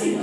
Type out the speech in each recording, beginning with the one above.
We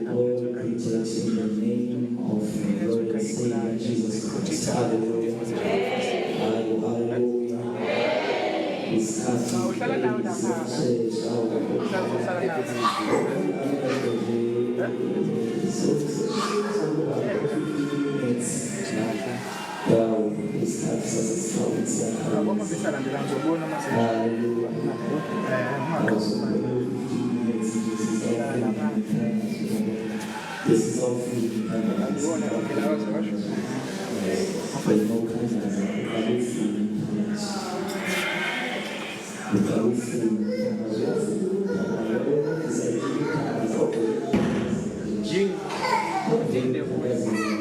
all greet in the name of the Lord and Savior Hallelujah. Hallelujah. This is all food.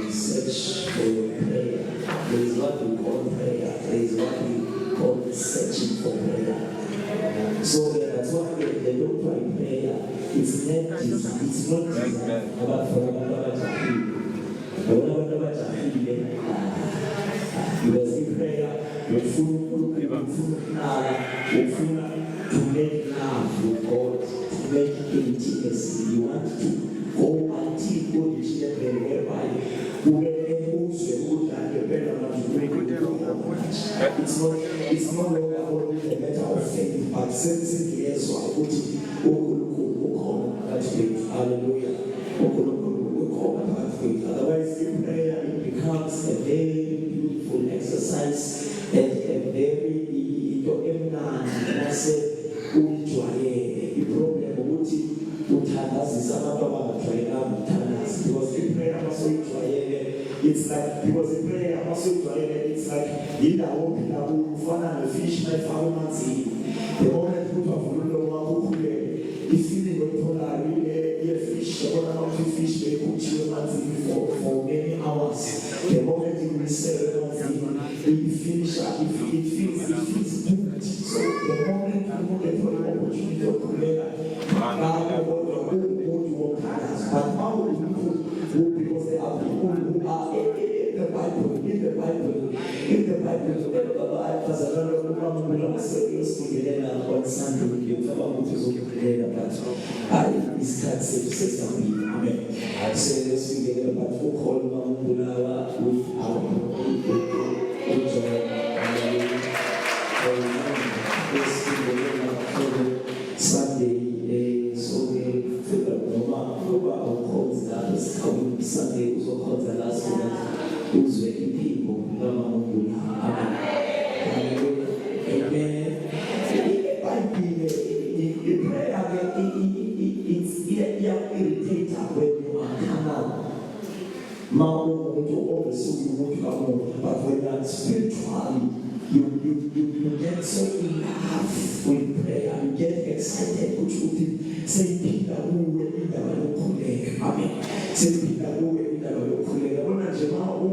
Search for your prayer. There is what we call prayer. There is what we call searching for prayer. So that's what the doctor in prayer is meant. It's not about for because in prayer, you're full to make love with God, to make intimacy. You want to go until God is there, whereby it's not only about the matter of faith, but sensing yes, so I put it. Hallelujah. Otherwise, in prayer, it becomes a very beautiful exercise and a very the problem because in prayer it's like because in prayer it's like fish the moment you feeling fish they put you for many hours. The moment you receive it feels good. So the moment you get for the opportunity of prayer, but how will people because there are people who are in the Bible, as a serious together on Sunday, you come up with your prayer, but I can't say something. Amen. I say this together, but who call Mamulawa with our Sunday, so we feel like our calls that is coming Sunday, also calls the last one, who's waking people. Amen. Amen. It's irritating when you are carnal. Also you want to come on, but when you are spiritually, you get so in love with prayer, you get excited, which would say, Peter, who will be the colleague. Amen. Say, Peter, who will be the colleague. When I jam out, who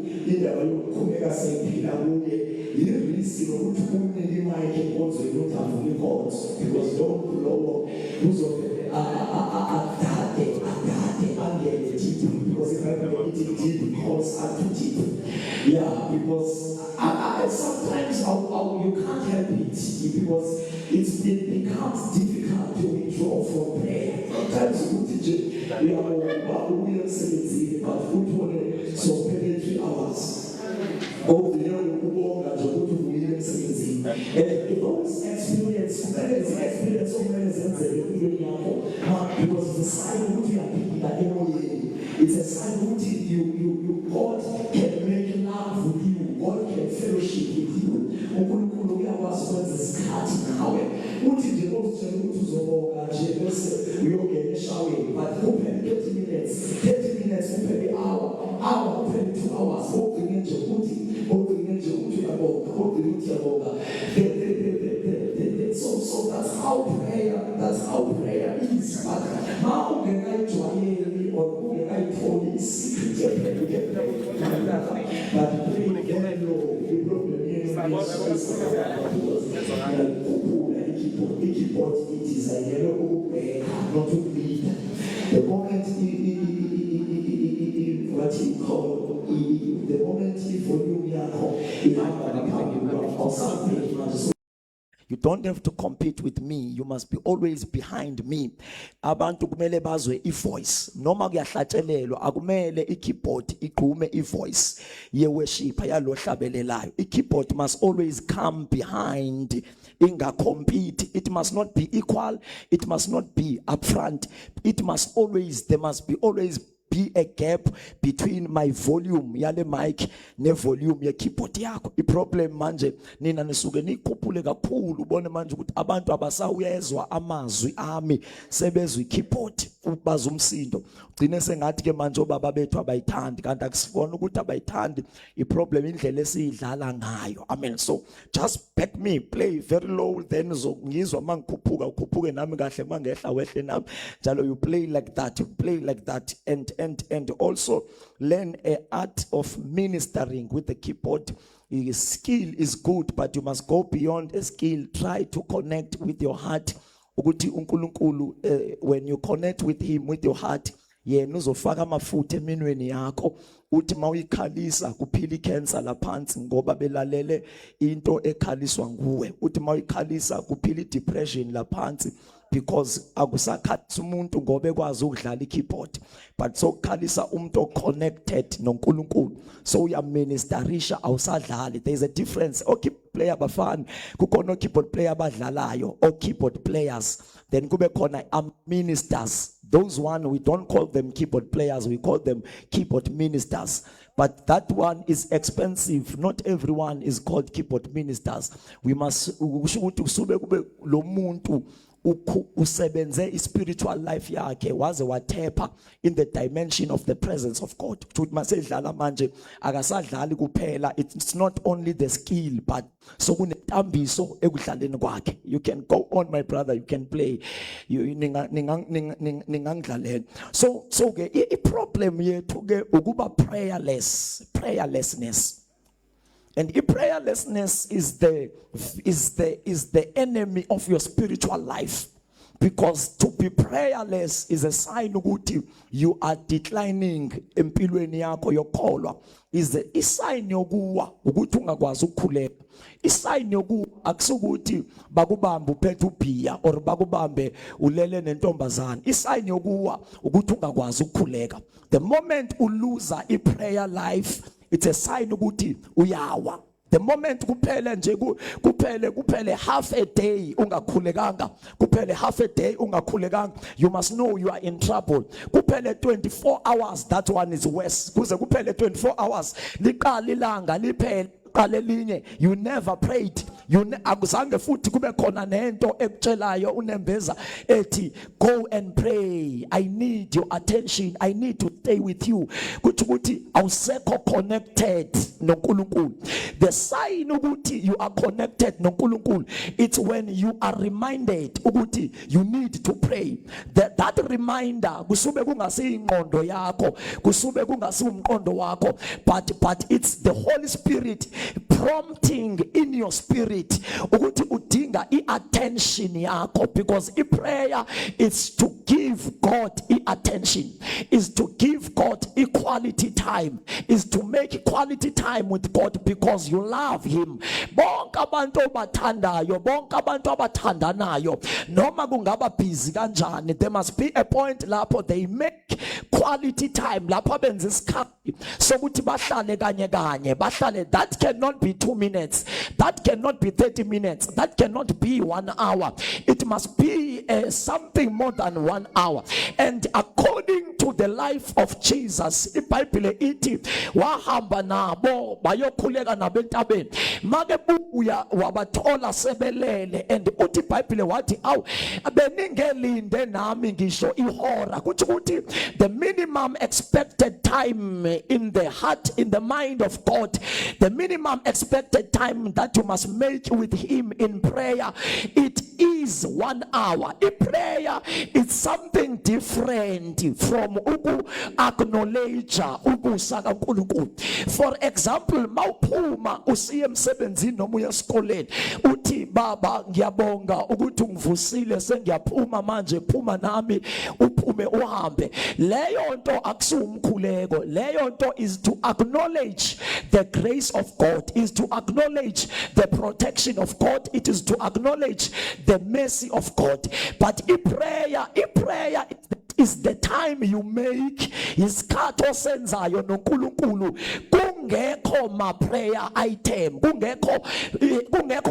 in the colleague, say, Peter, who will you listen to who might also not have records because don't blow who's of because if I it because I'm too deep. Yeah, because sometimes you can't help it because it becomes difficult to withdraw from prayer. Sometimes we are but so 3 hours. Oh, the young people that you go to and those experience of many because the sign which you are picking that it's a sign which you God can make love with you, God can fellowship with you. We are was starting now. What is the most we will get a shower, but open 30 minutes, open the hour, open 2 hours, open into so that's how prayer is. But how can I join or who can I call this? But pray very low. The problem is it is a yellow not to read. The moment what he called the moment for you or something. You don't have to compete with me. You must be always behind me. Abantu kumele bazwe ivoice. Noma kuyahlatshelelwa akumele ikeyboard igqume ivoice ye worship yalo hlabelelayo. Ikeyboard must always come behind. Inga compete. It must not be equal. It must not be upfront. It must always, there must be always be a gap between my volume yale mic ne volume ye keyboard yakho. I problem manje nina nisuke nikhuphule kakhulu ubone manje ukuthi abantu abasawuyezwa amazwi ami sebezwe ikeyboard ukubaza umsindo. Ugcine sengathi ke manje obaba bethu abayithandi kanti akusifona ukuthi abayithandi. I problem indlela esiyidlala ngayo. Amen. So just back me, play very low, then ngizwa mangikhuphuka ukhuphuke nami kahle mangehla wehle nami. Njalo you play like that, you play like that, and also learn an art of ministering with the keyboard. Skill is good, but you must go beyond a skill. Try to connect with your heart. Ukuthi uNkulunkulu, when you connect with him with your heart, yena uzofaka amafutha eminweni yakho uthi mawuyikhalisa kuphila icancer laphansi ngoba belalele into ekhaliswa nguwe. Uthi mawuyikhalisa kuphila idepression laphansi because akusakhalisa umuntu ngoba ekwazi ukudlala ikeyboard, but so khalisa umuntu connected noNkulunkulu, so uyaministerisha awusadlali. There is a difference. Keyboard player bafani kukhona keyboard player abadlalayo or keyboard players, then kube khona ministers. Those one, we don't call them keyboard players, we call them keyboard ministers. But that one is expensive. Not everyone is called keyboard ministers. We must usube kube lo muntu usebenze spiritual life yakhe waze wathepha in the dimension of the presence of God. Masedlala manje akasadlali kuphela. It's not only the skill, but so kunetambiso ekudlaleni kwakhe. You can go on, my brother, you can play. Ningangidlalela. So ke I problem yethu ke ukuba prayerlessness. And prayerlessness is the enemy of your spiritual life. Because to be prayerless is a sign ukuthi you are declining empilweni yakho yokholwa. Is a sign yokuwa ukuthi ungakwazi ukukhuleka. Isign yokuwa akusukuthi bakubambe uphethe ubhiya or bakubambe ulele nentombazana. Isign yokuwa ukuthi ungakwazi ukukhuleka. The moment you lose a prayer life, it's a sign ukuthi uyawa. The moment kuphele nje kuphele half a day ungakhulekanga, kuphele half a day ungakhulekanga, you must know you are in trouble. Kuphele 24 hours, that one is worse. Kuze kuphele 24 hours liqala ilanga liphele qalelinye, you never prayed. Akuzange futhi kube khona nento ekutshelayo unembeza ethi go and pray, I need your attention, I need to stay with you. Kuthi ukuthi awusekho connected noNkulunkulu. The sign ukuthi you are connected noNkulunkulu, it's when you are reminded ukuthi you need to pray. That reminder kusube kungasi ingqondo yakho, kusube kungasi umqondo wakho, but it's the Holy Spirit prompting in your spirit ukuthi udinga attention yakho, because prayer is to give God attention, is to give God equality time, is to make quality time with God because you love him. Bonke abantu obathandayo, bonke abantu abathandanayo, noma kungaba busy kanjani, there must be a point lapho they make quality time, lapho benza isikhathi sokuthi bahlale kanye kanye, bahlale. That cannot be 2 minutes, that cannot be 30 minutes, that cannot be 1 hour. It must be something more than 1 hour. And according to the life of Jesus, iBhayibhile ithi wahamba nabo bayokhuleka nabo entabeni, make buya wabathola sebelele, and uthi iBhayibhile wathi awu beningelinde nami ngisho ihora. Kuthi ukuthi the minimum expected time in the heart, in the mind of God, the minimum expected time that you must make with him in prayer, it is 1 hour. Prayer is something different from acknowledge ukusa kaNkulunkulu. For example, mawuphuma usiye emsebenzini noma uya esikoleni uthi baba ngiyabonga ukuthi ungivusile sengiyaphuma manje phuma nami uphume uhambe. Leyo nto akusumkhuleko. Leyo nto is to acknowledge the grace of God, is to acknowledge the protection of God, it is to acknowledge the mercy of God. But prayer is the time you make isikhathi osenzayo noNkulunkulu kungekho ma prayer item, kungekho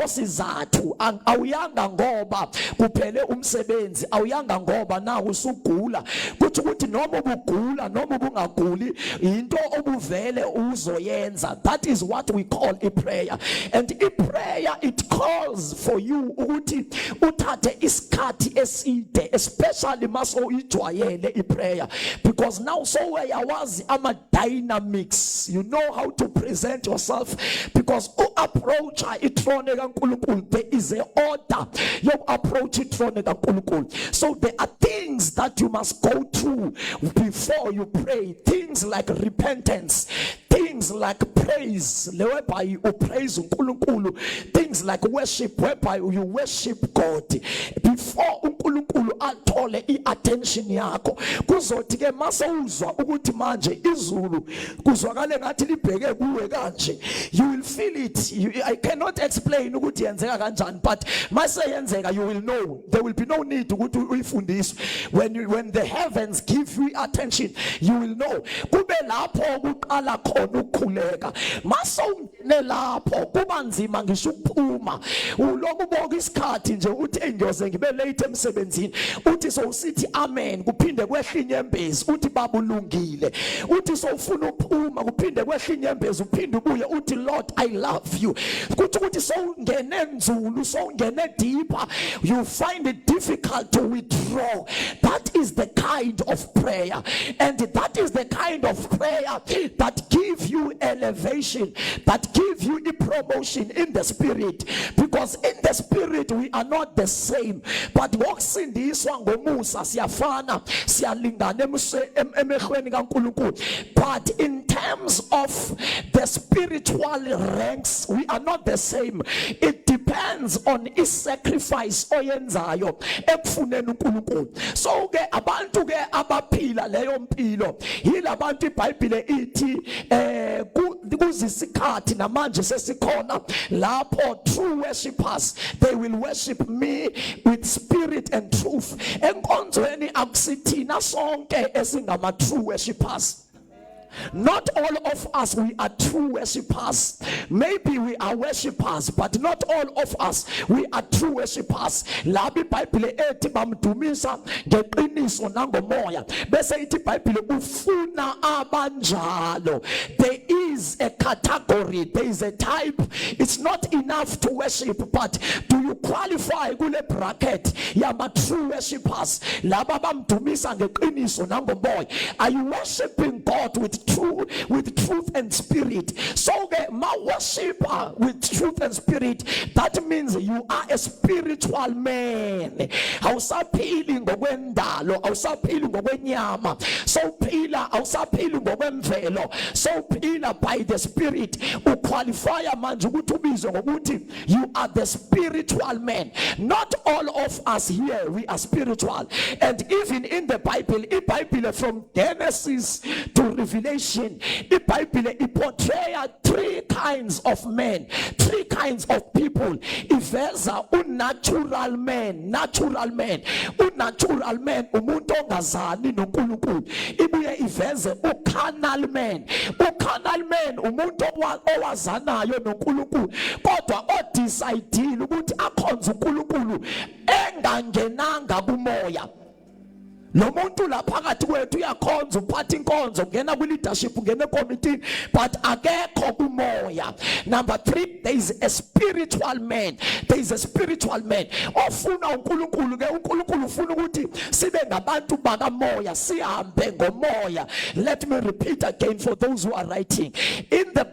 sizathu. Awuyanga ngoba kuphele umsebenzi, awuyanga ngoba na usugula. Kuthi ukuthi noma ubugula noma ubungaguli into obuvele uzoyenza. That is what we call a prayer. And a prayer, it calls for you ukuthi uthathe isikhathi eside, especially maso ijwayele i prayer, because now so where yawazi ama dynamics, you know how to present yourself, because approach ithrone kaNkulunkulu, there is a order you approach ithrone kaNkulunkulu. So there are things that you must go through before you pray, things like repentance, things like praise whereby you praise uNkulunkulu, things like worship whereby you worship God before uNkulunkulu athole i-attention yakho. Kuzothi ke mase uzwa ukuthi manje izulu kuzwakale ngathi libheke kuwe kanje, you will feel it. I cannot explain ukuthi yenzeka kanjani, but mase yenzeka you will know. There will be no need ukuthi uyifundiswe. When the heavens give you attention, you will know. Kube lapho kuqala khona ukukhuleka. Mase ungene lapho kuba nzima ngisho ukuphuma. Uloku bonke isikhathi nje uthi engiyoze ngibe late emsebenzini, uthi so usithi amen kuphinde kwehle inyembezi uthi baba ulungile, uthi so ufuna ukuphuma kuphinde kwehle inyembezi uphinde ubuye uthi Lord I love you. Kuthi ukuthi so ungene nzulu, so ungene deeper, you find it difficult to withdraw. That is the kind of prayer, and that is the kind of prayer that give you elevation, that give you a promotion in the spirit, because in the spirit we are not the same. But ngokusindiswa ngomusa siyafana, siyalingana emehlweni kaNkulunkulu. But in terms of the spiritual ranks, we are not the same. It depends on his sacrifice oyenzayo ekufuneni uNkulunkulu. So ke abantu ke abaphila leyo mpilo yilabantu iBhayibhile ithi kuzisikhathi namanje sesikhona lapho true worshipers, they will worship me with spirit and truth. Enkonzweni akusithina sonke esingama true worshipers. Not all of us we are true worshippers. Maybe we are worshippers, but not all of us we are true worshippers. Labi iBhayibhile ethi bamdumisa ngeqiniso nangomoya. Bese ithi iBhayibhile ufuna abanjalo. There is a category, there is a type. It's not enough to worship, but do you qualify kule bracket yama true worshippers? Laba bamdumisa ngeqiniso nangomoya. Are you worshiping God with truth and spirit? So my worshiper with truth and spirit, that means you are a spiritual man. Awusaphili ngokwendalo, awusaphili ngokwenyama, so phila awusaphili ngokwemvelo, so phila by the spirit. Uqualify manje ukuthi ubizwe ngokuthi you are the spiritual man. Not all of us here we are spiritual, and even in the Bible from Genesis to Revelation, the Bible portrays three kinds of men, three kinds of people. Iveza unnatural man, unnatural man, umuntu ongazani noNkulunkulu. Ibuye iveze ucarnal man, umuntu owazanayo noNkulunkulu, kodwa odecide ukuthi akhonze uNkulunkulu engangenanga kumoya. Lo muntu la phakathi kwethu uyakhonza, uphatha inkonzo, ungena ku leadership, ungena committee, but akekho kumoya. Number 3, there is a spiritual man. There is a spiritual man ofuna uNkulunkulu ke uNkulunkulu ufuna ukuthi sibe ngabantu bakamoya, sihambe ngomoya. Let me repeat again for those who are writing. In the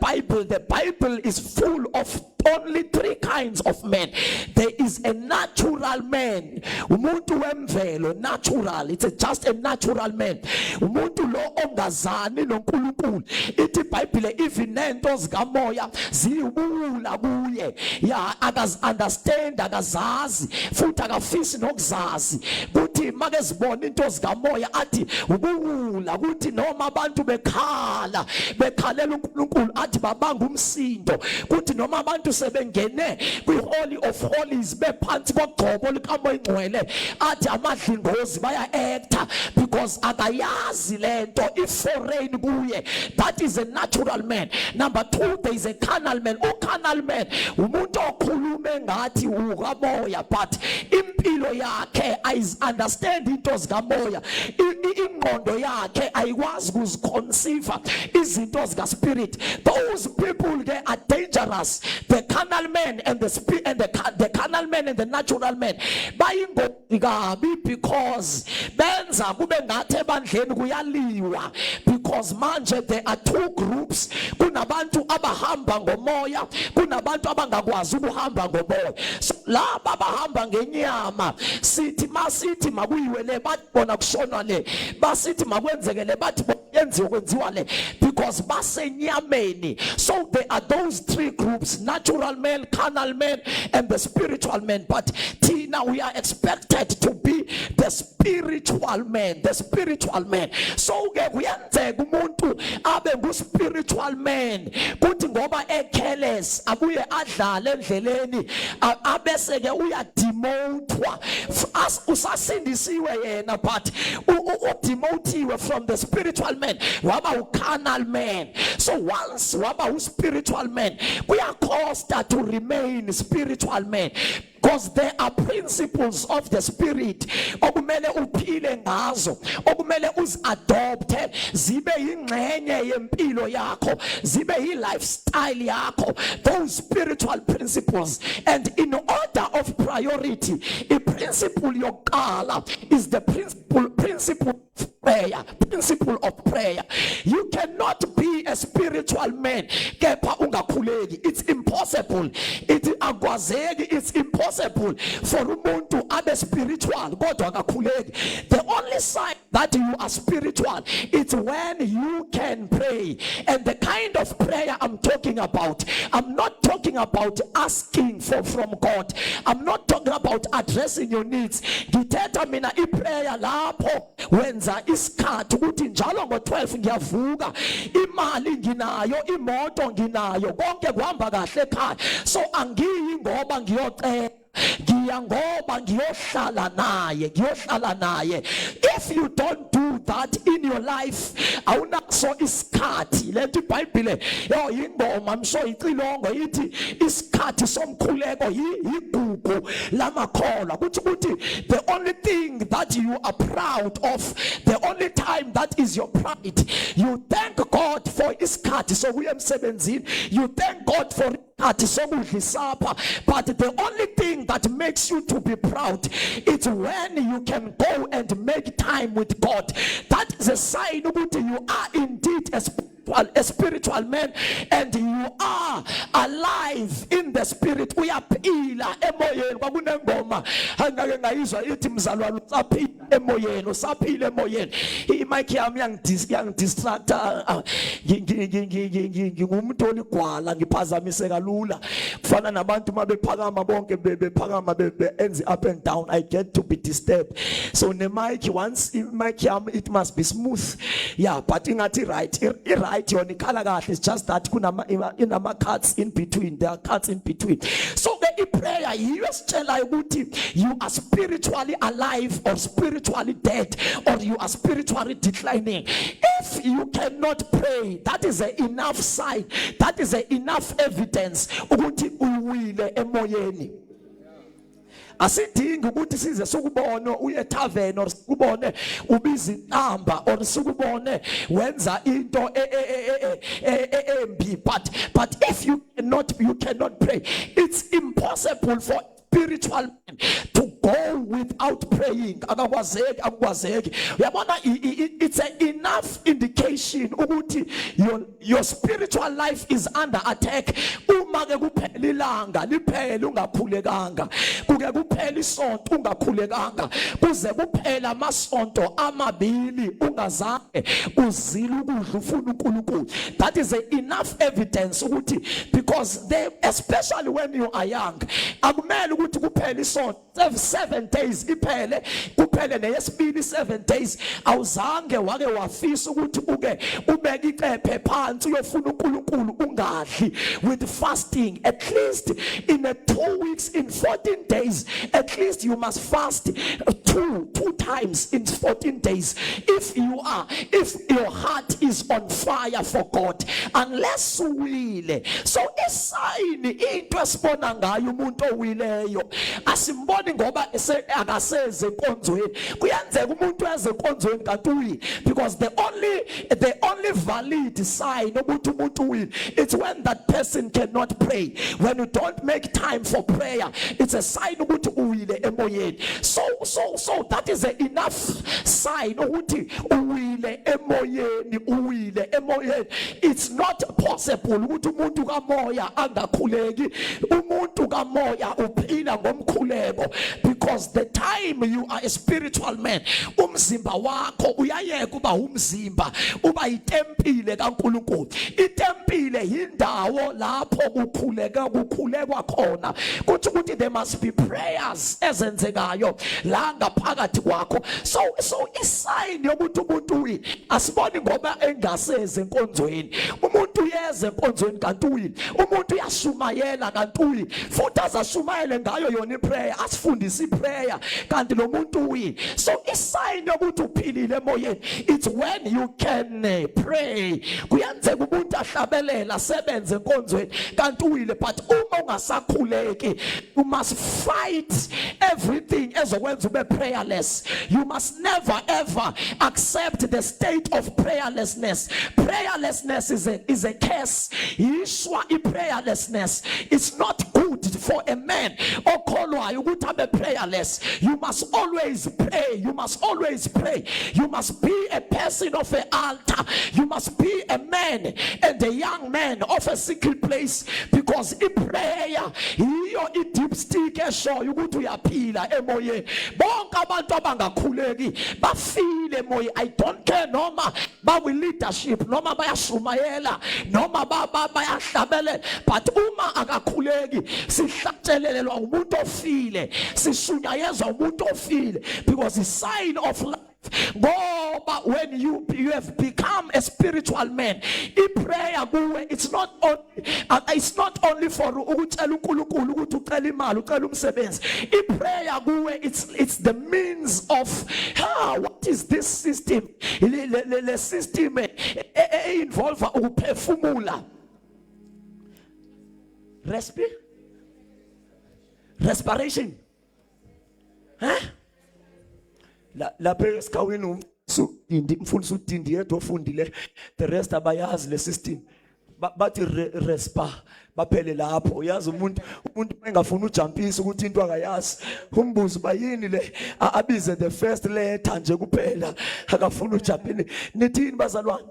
Bible is full of only 3 kinds of men. There is a natural man. Umuntu wemvelo, natural. It's just a natural man. Umuntu lo ongazani noNkulunkulu. Ithi iBhayibhile even nento zikamoya ziyubula kuye. Ya understand akazazi futhi akafisi nokuzazi. Kuthi make zibona into zikamoya athi ubula kuthi noma abantu bekhalela uNkulunkulu athi babanga umsindo. Kuthi noma abantu sebengene kwi-holy of holies bephansi kogcobo likamoya ingcwele athi amadlingozi baya actor because akayazi lento i-foreign kuye. That is a natural man. Number 2, there is a carnal man. Carnal man umuntu okhuluma ngathi ukamoya but impilo yakhe understand into zikamoya. Ingqondo yakhe ayikwazi ukuziconceive izinto zika spirit. Those people they are dangerous. The carnal man and the spirit and the carnal man and the natural man bayingozi kabi because benza kube ngathi ebandleni kuyaliwa because manje there are two groups. Kunabantu abahamba ngomoya, kunabantu abangakwazi ukuhamba ngomoya. So laba abahamba ngenyama sithi masithi makuyiwele bathi bona kushona le, basithi makwenzekele bathi yenziwe kwenziwa le because basenyameni. So there are those three groups: natural man, carnal man and the spiritual man. But now we are expected to be the spiritual man, the spiritual man. So kuyenzeka umuntu abe ngu-spiritual man kuthi ngoba careless abuye adlale endleleni abese ke uyademotwa usasindisiwe yena but udemotiwe from the spiritual man waba u-carnal man. So once waba u-spiritual man kuyacosta to remain spiritual man because there are principles of the spirit okumele uphile ngazo, okumele uzi-adopte zibe yingxenye yempilo yakho, zibe yi-lifestyle yakho, those spiritual principles. And in order of priority, a principle yokuqala is the principle of prayer. Principle of prayer. You cannot be a spiritual man kepha ungakhuleki. It's impossible. It's impossible for umuntu abe spiritual kodwa akakhuleki. The only sign that you are spiritual is when you can pray. And the kind of prayer I'm talking about, I'm not talking about asking from God. I'm not talking about addressing your needs. Ngithetha mina iprayer lapho wenza isikhathi ukuthi njalo ngo-12 ngiyavuka, imali nginayo, imoto nginayo, konke kuhamba kahle ekhaya. So angiyi ngoba ngiyocela, ngiya ngoba ngiyohlala naye. If you don't do that in your life, awunaso isikhathi. Lento iBhayibhile ingoma msho icilongo ithi isikhathi somkhuleko yigugu lamakholwa. Kuthi the only thing that you are proud of, the only time that is your pride, you thank God for isikhathi sokuya emsebenzini, you thank God for but the only thing that makes you to be proud is when you can go and make time with God. That is a sign that you are indeed a spiritual man and you are alive in the spirit. Uyaphila emoyeni. Kwakunengoma angake ngayizwa ithi mzalwane usaphila emoyeni. Imic yami yangidistracta, ngingumuntu oligwala, ngiphazamiseka lula. Kufana nabantu mabephakama bonke bephakama benze up and down, I get to be disturbed. So mic, once mic yami it must be smooth. Yeah, but ingathi right yona ikhala kahle. It's just that kunama cuts in between. There are cuts in between. So the prayer yiyositshela ukuthi you are spiritually alive or spiritually dead, or you are spiritually declining. If you cannot pray, that is enough sign, that is enough evidence ukuthi uwile emoyeni. Asidingi ukuthi size sukubone uye tavern or sikubone ubiza inamba or sikubone wenza into embi, but if you cannot pray, it's impossible for spiritual men to go with without praying akakwazeki. Uyabona, it's an enough indication ukuthi your spiritual life is under attack. Uma ke kuphela ilanga liphele ungakhulekanga, kuke kuphela isonto ungakhulekanga, kuze kuphela amasonto amabili ungazange uzile ukudla ufuna uNkulunkulu. That is enough evidence ukuthi, because they, especially when you are young, akumele ukuthi kuphela isonto 7 days iphele, kuphele neyesibili 7 days awuzange wake wafisa ukuthi uke ubeke icephe phansi uyofuna uNkulunkulu ungadli with fasting. At least in a 2 weeks, in 14 days, at least you must fast two times in 14 days. If your heart is on fire for God, unless uwile. So isayini into esibona ngayo umuntu owileyo asimboni ngoba akaseze enkonzweni. Kuyenzeka umuntu eze enkonzweni kanti uwile, because the only valid sign ukuthi umuntu uwile, it's when that person cannot pray. When you don't make time for prayer, it's a sign ukuthi uwile emoyeni. So that is enough sign ukuthi uwile emoyeni. It's not possible ukuthi umuntu kamoya angakhuleki. Umuntu kamoya uphila ngomkhuleko, because the time you are a spiritual man, umzimba wakho uyayeka uba umzimba, uba itempile kaNkulunkulu. Itempile yindawo lapho kukhulekwa khona. Kuthi ukuthi there must be prayers ezenzekayo la ngaphakathi kwakho. So isign yokuthi umuntu asiboni ngoba engaseze enkonzweni. Umuntu uyeze enkonzweni kanti uwile. Umuntu uyashumayela kanti uwile, futhi azashumayele ngayo yona iprayer, asifundise iprayer kanti lo muntu uwile. So isign yokuthi uphilile emoyeni, it's when you can pray. Kuyenzeka umuntu ahlabelela asebenze enkonzweni kanti uwile, but uma ungasakhuleki, you must fight everything ezokwenza ube prayerless. You must never ever accept the state of prayerlessness. Prayerlessness is a curse. Yishwa prayerlessness. It's not good for a man okholwayo ukuthi abe prayerless. You must always pray. You must always pray. You must be a person of an altar. You must be a man and a young man of a secret place, because prayer iyo deep stick eshoyo ukuthi uyaphila emoyeni. Bonke abantu abangakhuleki bafile emoyeni. I don't care noma bawi leadership, noma bayashumayela, noma bayahlabelela, but uma akakhuleki sihlatshelelelwa umuntu ofile, sishunyayezwa umuntu ofile, because the sign of life. But when you have become a spiritual man, prayer it's not only for ukutshela uNkulunkulu ukuthi ucela imali, ucela umsebenzi. Prayer it's the means of what is this system? Le system involve ukuphefumula, respiration. Lapha esikhaweni umfundisi udindi yedwa ofundile, the rest abayazi le system. Bathi respa baphele lapho. Uyazi umuntu engafuna ujumpisa ukuthi into akayazi, umbuzo bayini le, abize the first letter nje kuphela, akafuna ujumpini. Nithini bazalwane?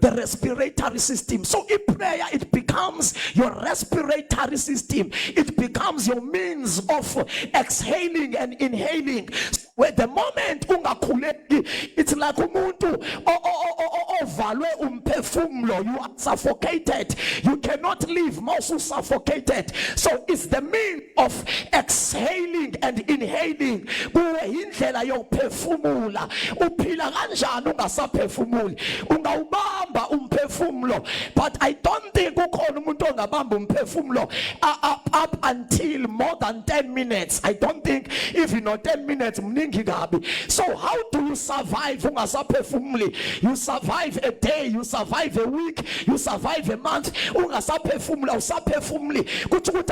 The respiratory system. So in prayer, it becomes your respiratory system. It becomes your means of exhaling and inhaling. Where the moment ungakhuleki, it's like umuntu ovalwe umphefumulo. You are suffocated. You cannot live, most suffocated. So it's the means of exhaling and inhaling. Kuwe indlela yokuphefumula. Uphila kanjani ungasaphefumuli? Ungawubamba umphefumulo. But I don't think ukhona umuntu ongabamba umphefumulo up until more than 10 minutes. I don't think even 10 minutes. So how do you survive? You survive a day, you survive a week, you survive a month. Kuthi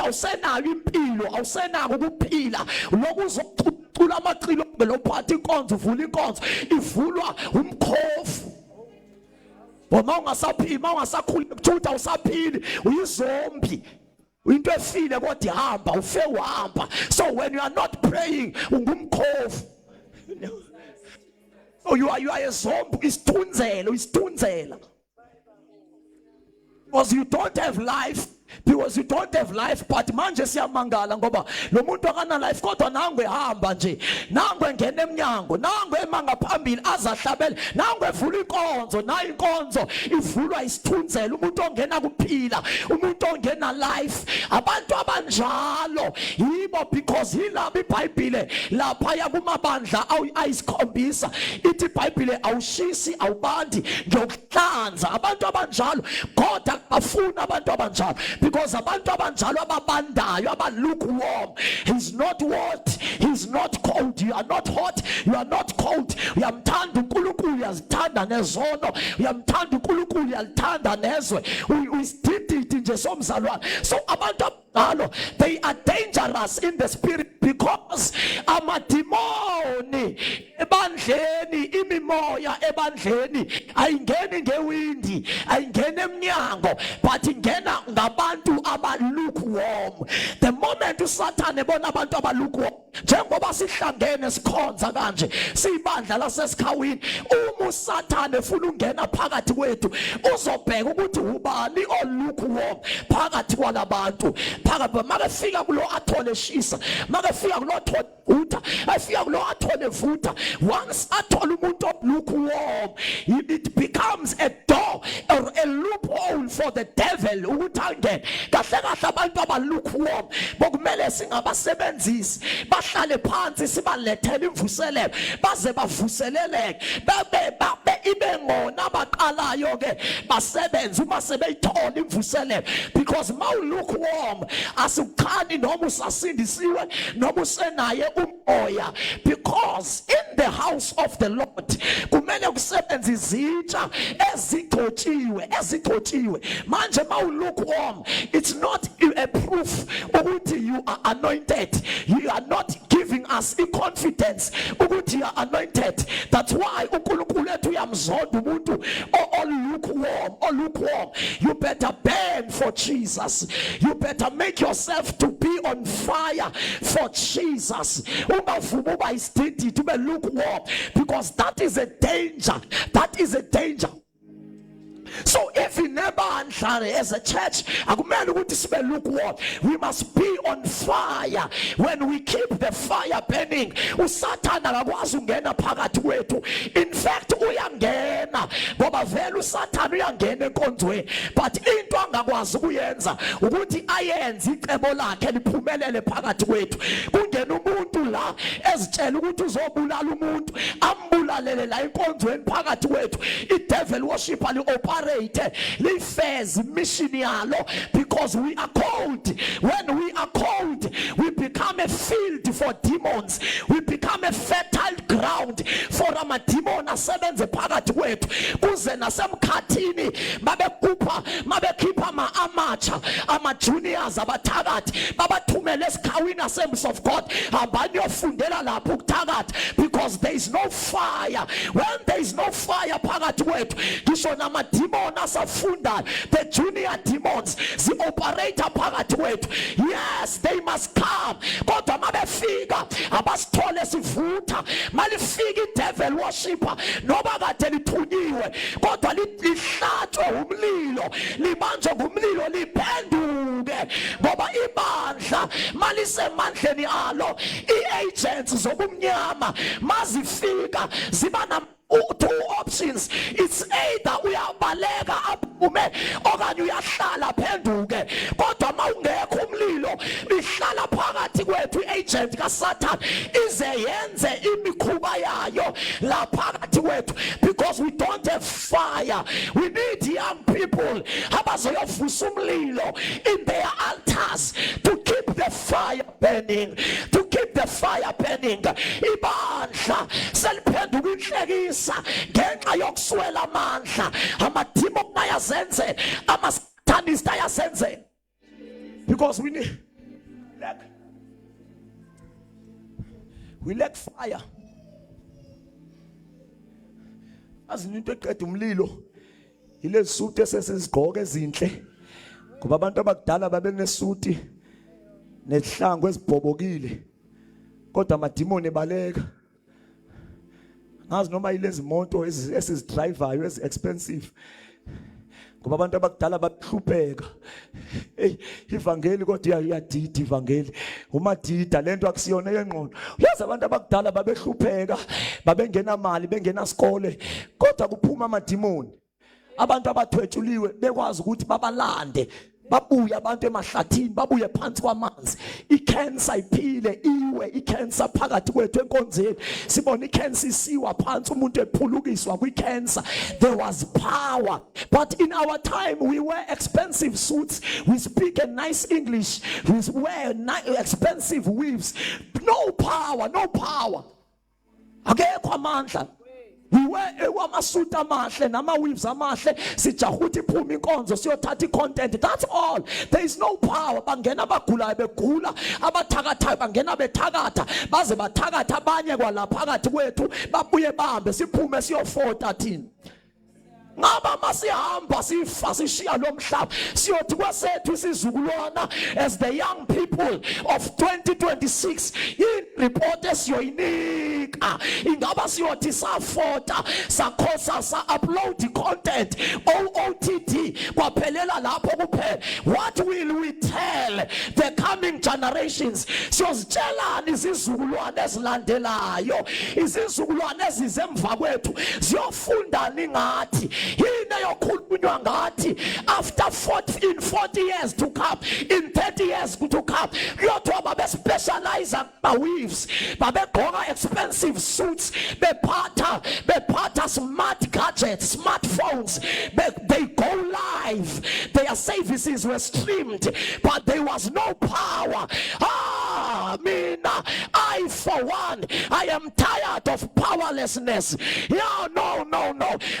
awusenayo impilo, awusenayo ukuphila. Lokuzothula amaqilo lophatha inkonzo, uvula inkonzo, ivulwa umkhofu. Uma ungasaphili, uma ungasakhuli ukuthi awusaphili, uyizombi. into efile kodwa ihamba ufe uhamba. So when you are not praying ungumkhofu. So you are a zombie. Isithunzela. Because you don't have life. Because you don't have life. But manje siyamangala ngoba lo muntu akana life kodwa nangu ehamba nje, nangu engena eminyango, nangu emanga phambili azahlabela, nangu evula inkonzo, na inkonzo ivulwa isithunzela. Umuntu ongena kuphila, umuntu ongena life. Abantu abanjalo yibo, because yilapha iBhayibhile lapha yakumabandla ayisikhombisa ithi iBhayibhile awushisi awubandi ngokuhlanza. Abantu abanjalo kodwa bafuna abantu abanjalo, because abantu abanjalo ababandayo lukewarm. He's not what? He's not cold. You are not hot. You are not cold. Uyamthanda uNkulunkulu, uyazithanda nezono. Uyamthanda uNkulunkulu, uyalithanda nezwe. Uyisithindi nje somzalwane. So abantu abanjalo, they are dangerous in the spirit, because amadimoni ebandleni, imimoya ebandleni ayingeni ngewindi, ayingeni eminyango, but ingena ngabantu abalukewarm. The moment uSathane ebona abantu abalukewarm, njengoba sihlangene sikhonza kanje sibandla lasesikhawini, uma uSathane ufuna ungena phakathi kwethu uzobheka ukuthi ubani olukewarm phakathi kwalabantu. Phakathi makafika kulo athole shisa, makafika kulo athole vutha, afika kulo athole vutha. Once athole umuntu lukewarm, it becomes a door or a loophole for the devil ukuthi angene. Kahle kahle abantu abalukewarm bokumele singabasebenzisi, bahlale phansi sibalethele imvuselelo baze bavuseleleke, babe ibe ngona abaqalayo ke basebenze uma sebeyithola imvuselelo. Because mawulukewarm asukhani noma usasindisiwe noma usenaye umoya, because in the house of the Lord kumele kusebenze izitsha ezigcotshiwe. Manje mawulukewarm, it's not a proof ukuthi you are anointed. You are not giving us a confidence ukuthi you are anointed. That's why uNkulunkulu ethu uyamzonda umuntu lukewarm. You better burn for Jesus. You better make yourself to be on fire for Jesus. Ungavuma uba isididi to be lukewarm, because that is a danger. That is a danger. So if we never as a church, we must be on fire. When we keep the fire burning, in fact uyangena ngoba vele uSathane uyangena enkonzweni, but into angakwazi ukuyenza ukuthi ayenze icebo lakhe liphumelele phakathi kwethu. Kungena umuntu la ezitshela ukuthi uzobulala umuntu, ambulalele la enkonzweni phakathi kwethu. I-devil worshipper li-operate lifeze mission yalo, because we are cold. When we are cold, we become a field for demons. We become a fertile ground for amademon asebenze phakathi kwethu. Kuze nasemkhathini mabekhipha ama-amateur, ama-juniors abathakathi babathumele esikhawini Assemblies of God, hambani yofundela lapho ukuthakathi, because there is no fire. When there is no fire phakathi kwethu, ngisho namademon asafunda, the junior demons zi-operate phakathi kwethu. Yes, they must come. Kodwa mabefika abasithole sivutha, malifika i-devil worshipper noba kade lithunyiwe, kodwa lihlatshwe umlilo, libanjwe ngumlilo, liphenduke. Ngoba ibandla malisemandleni alo, i-agents zobumnyama mazifika ziba two options. It's either uyabaleka aphume okanye uyahlala phenduke. Kodwa mawungekho umlilo, ihlala phakathi kwethu i-agent kaSathane ize yenze imikhuba yayo la phakathi kwethu, because we don't have fire. We need young people abazoyovusa umlilo in their altars to keep the fire burning, to keep the fire burning. Ibandla seliphenduka inhlekisa ngenxa yokuswela amandla, amademon ayazenze, amasatanist ayazenze, because we lack fire. Azinto eqeda umlilo ilezisuti esesizigqoka ezinhle, Ngoba abantu abadala babenesuti nesihlangu ezibhobokile kodwa amadimoni ebaleka. Ngazi noma yilezi moto esizidrivayo ezi expensive ngoba abantu abadala babhlupheka. Ivangeli kodwa iyadida ivangeli. Umadida lento akusiyona yengqondo. Yazi abantu abadala babehlupheka, babengena mali, bengena isikole kodwa kuphuma amadimoni. Abantu abathwetshuliwe bekwazi ukuthi babalande. Babuye abantu emahlathini, babuye phansi kwamanzi. Icancer iphile iwe, icancer phakathi kwethu enkonzeni. Sibona icancer isiwa phansi umuntu ephulukiswa kwicancer. There was power. But in our time we wear expensive suits. We speak a nice English. We wear expensive weaves. No power, no power. Akekho amandla. We wear amasuit amahle nama-weaves amahle sijaha ukuthi iphuma inkonzo siyothatha i-content. That's all. There is no power. Bangena abagulayo begula, abathakathayo bangena bethakatha, baze bathakatha abanye kwalaphakathi kwethu babuye bahambe siphume siyofota thina. Ngaba masihamba sifa sishiya lo mhlaba siyothi kwasethu isizukulwana as the young people of 2026 in report esiyoyinika ingaba siyothi safota sakhosa sa upload content OOTD kwaphelela lapho kuphela. What will we tell the coming generations? Siyozitshelani izizukulwane ezilandelayo, izizukulwane ezizemva kwethu ziyofundani ngathi? After 40 years to come, in 30 years to come, you have specialize weaves, expensive suits, smart gadgets, smartphones, they go live. Their services were streamed, but there was no power. I for one, I am tired of powerlessness. Yeah, no.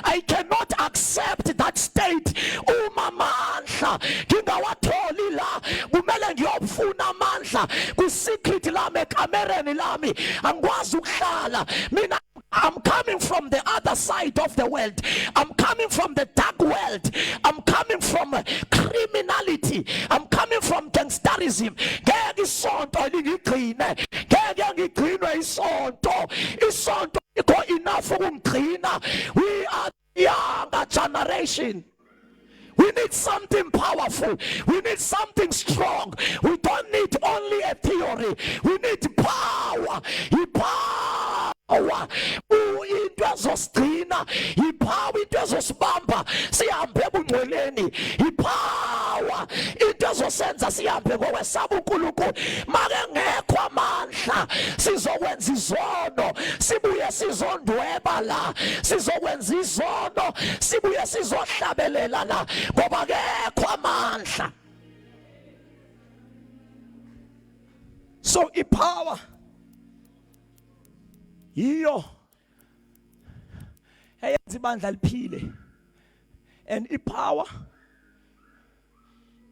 I cannot accept that state. Umamandla ngingawatholi la kumele ngiyofuna amandla kwi-secret lami ekamereni lami angikwazi ukuhlala mina. I'm coming from the other side of the world. I'm coming from the dark world. I'm coming from criminality. I'm coming from gangsterism. Ngeke isonto lingigcine. Ngeke ngigcinwe isonto. Isonto ikho enough ukungigcina. We are the younger generation. We need something powerful. We need something strong. We don't need only a theory. We need power. Power. Into ezosigcina, ipower into ezosibamba sihambe ebungcweleni, ipower into ezosenza sihambe ngokwesaba uNkulunkulu. Make ngekho amandla sizokwenza izono, sibuye sizondweba la, sizokwenza izono, sibuye sizohlabelela la ngoba ngekho amandla. So ipower iyo eyenza ibandla liphile, and power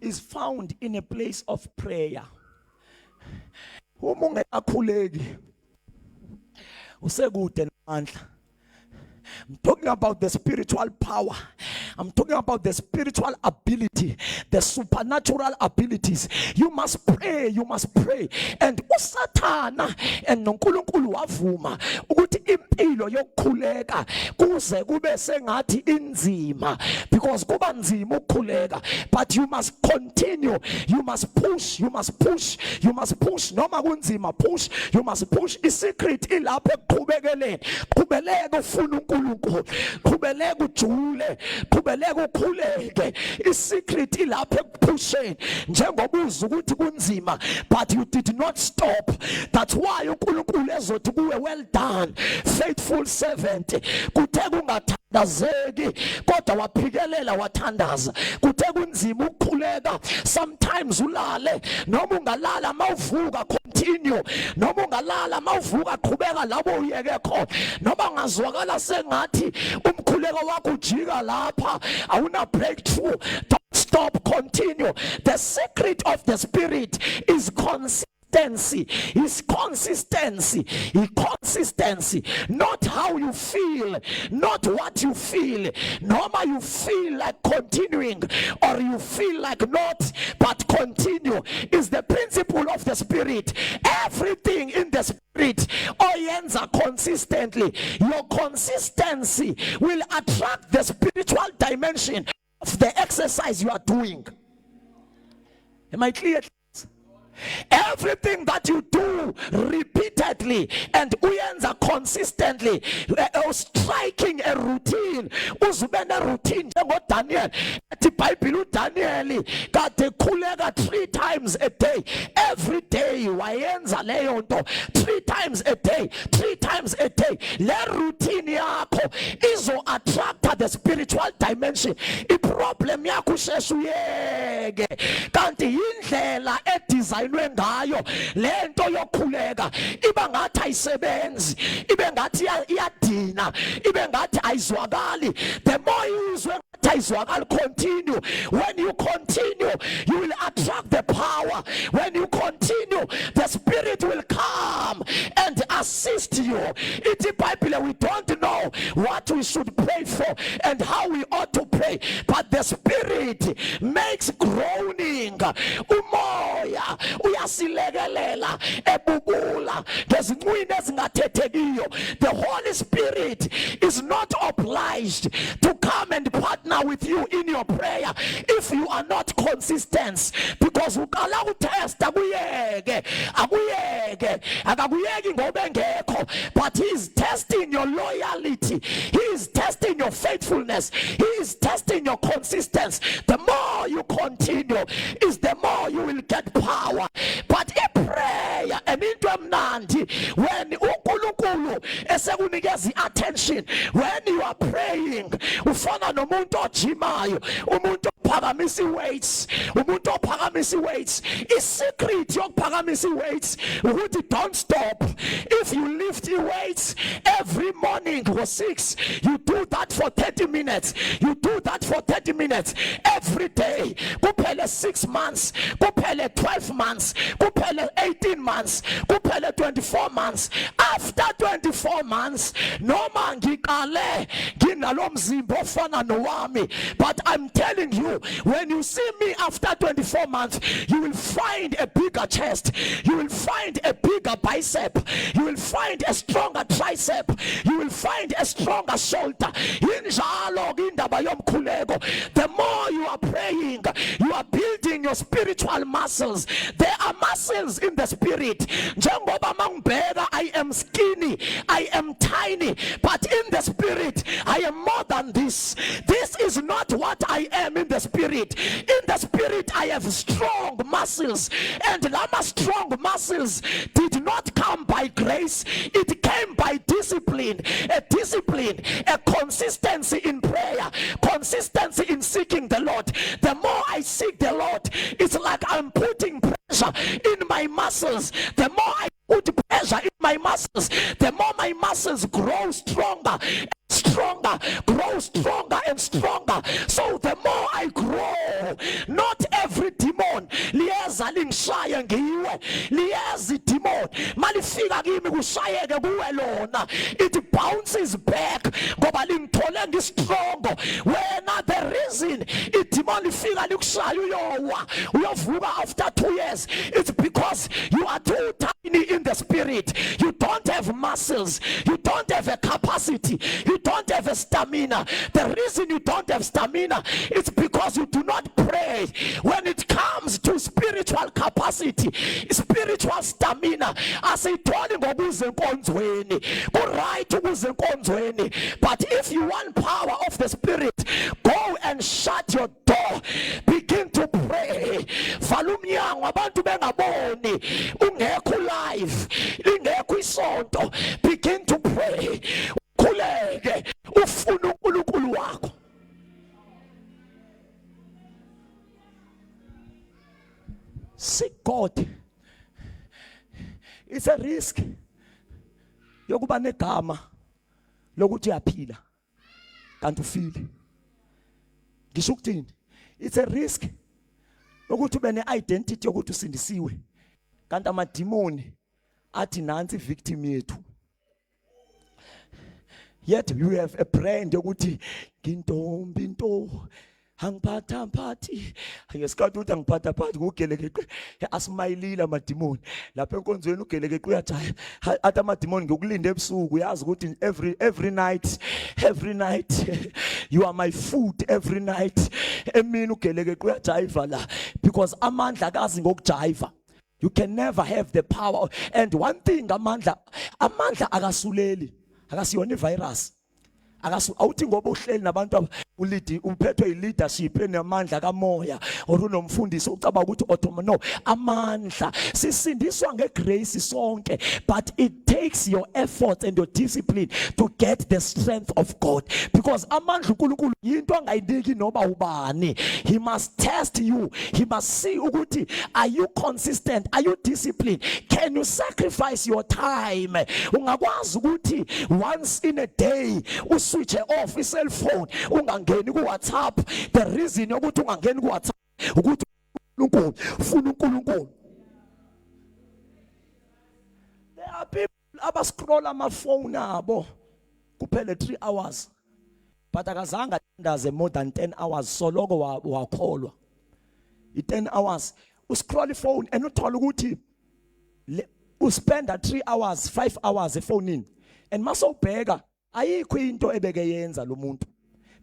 is found in a place of prayer. Uma ungakhuleki usekude namandla. I'm talking about the spiritual power. I'm talking about the spiritual ability, the supernatural abilities. You must pray, you must pray. And uSathana and noNkulunkulu wavuma ukuthi impilo yokukhuleka kuze kube sengathi inzima, because kuba nzima ukukhuleka, but you must continue, you must push, you must push, you must push. Noma kunzima push, you must push. Isecret ilapho ekuqhubekeleni. Qhubeleka ufuna uNkulunkulu, qhubeleka ujule, qhubeleka ukhuleke. Isecret ilapho ekupusheni njengoba uza ukuthi kunzima, but you did not stop. That's why uNkulunkulu ezothi kuwe, well done faithful servant. Kuthe kungathandazeki kodwa waphikelela wathandaza. Kuthe kunzima ukukhuleka, sometimes ulale, noma ungalala mawuvuka continue, noma ungalala mawuvuka qhubeka labo uyeke khona, noma ngazwakala sengathi umkhuleko wakho ujika lapha awuna breakthrough. Don't stop, continue. The secret of the spirit is consistent His consistency, not how you feel, not what you feel. Normal you feel like continuing or you feel like not, but continue is the principle of the Spirit. Everything in the Spirit oyenza consistently. Your consistency will attract the spiritual dimension of the exercise you are doing. Am I clear? Everything that you do repeatedly and uyenza consistently, striking a routine, uzubena routine njengo Daniel. Ethi Bible uDaniel kade khuleka 3 times a day. Every day wayenza leyo nto 3 times a day, 3 times a day. Le routine yakho izo attract the spiritual dimension. I problem yakho usheshe uyeke, kanti indlela design ngayo lento yokhuleka iba ngathi ayisebenzi, ibe ngathi iyadina, ibe ngathi ayizwakali. The more you use ayizwakali, continue. When you continue, you will attract the power. When you continue, the Spirit will come and assist you. In the Bible, we don't know what we should pray for and how we ought to pray, but the Spirit makes groaning. Umoya uyasilekelela ebubula ngezinqwini ezingathethekiyo. The Holy Spirit is not obliged to come and partner with you in your prayer if you are not consistent, because ukala utesta akuyeke akakuyeki ngoba engekho, but he is testing your loyalty, he is testing your faithfulness, he is testing your consistency. The more you continue is the more you will get power. But a prayer and into emnandi when uNkulunkulu esekunikeza attention, when you are praying ufana nomuntu ojimayo, umuntu ophakamisa weights, umuntu ophakamisa weights. Is secret yokuphakamisa weights ukuthi don't stop. If you lift your weights every morning for 6, you do that for 30 minutes, you do that for 30 minutes every day. Kuphele 6 months, kuphele 12 months, kuphele 18 months, kuphele 24 months. After 24 months, noma ngikale nginalo mzimba ofana nowami, but I'm telling you, when you see me after 24 months, you will find a bigger chest, you will find a bigger bicep, you will find a stronger tricep, you will find a stronger shoulder. The more you are praying, you are building your spiritual muscles. There are muscles in the Spirit. I am skinny, I am tiny, but in the Spirit I am more than this. This is not what I am in the Spirit. In the Spirit I have strong muscles, and Lama strong muscles did not come by grace, it came by discipline. A consistency in prayer, consistency in seeking the Lord. The more I seek the Lord, it's like I'm putting pressure in my muscles. The more I put pressure in my muscles, the more my muscles grow stronger, grow stronger and stronger. So the more I grow, not every demon liyeza lingishaya ngiwe, liyeza demon malifika kimi kushayeke kuwe lona, it bounces back ngoba lingithole ngistronger. Wena the reason idemon lifika likushaya uyovuka after 2 years, it's because you are too tiny in the Spirit. You don't have muscles, you don't have a capacity, you don't have a stamina. The reason you don't have stamina is because you do not pray. When it comes to spiritual capacity, spiritual stamina, asayitholi ngokuze enkonzweni, kuright ukuze enkonzweni. But if you want power of the Spirit, go and shut your door, begin to pray. Vala umnyango abantu bengaboni, ungekho live, lingekho isonto, begin to pray. Khuleke ufuna uNkulunkulu wakho. Seek God. It's a risk yokuba negama lokuthi uyaphila kanti ufile. Ngisho ukuthini? It's a risk yokuthi ube ne-identity yokuthi usindisiwe kanti amadimoni athi nansi victim yethu. Yet you have a brand yokuthi ngintombi into angiphatha mphathi ngesikhathi uthi angiphatha phathi ngugelekeqe asmayilile amadimoni lapha enkonzweni ugelekeqe uyajaya athi amadimoni ngokulinda ebusuku yazi ukuthi every night you are my food every night emini ugelekeqe uyajayiva la because amandla akazi ngokujayiva. You can never have the power. And one thing, amandla akasuleli, akasiyona ivirus. Awuthi ngoba uhleli nabantu uphethwe leadership enamandla kamoya or unomfundisi ucaba ukuthi no, amandla sisindiswa ngegrace sonke, but it takes your effort and your discipline to get the strength of God, because amandla uNkulunkulu into angayidiki noba ubani. He must test you. He must see ukuthi are you consistent, are you disciplined, can you sacrifice your time. Ungakwazi ukuthi once in a day switch off cell phone ungangeni ku WhatsApp. The reason yokuthi ungangeni ku WhatsApp ukuthi uNkulunkulu ufuna uNkulunkulu. There are people abascroll ama phone abo kuphele 3 hours but akazange andaze more than 10 hours so lokho wakholwa. I10 hours uscroll phone and uthola ukuthi uspenda 3 hours 5 hours efonini and masawubheka ayikho into ebeke yenza lo muntu.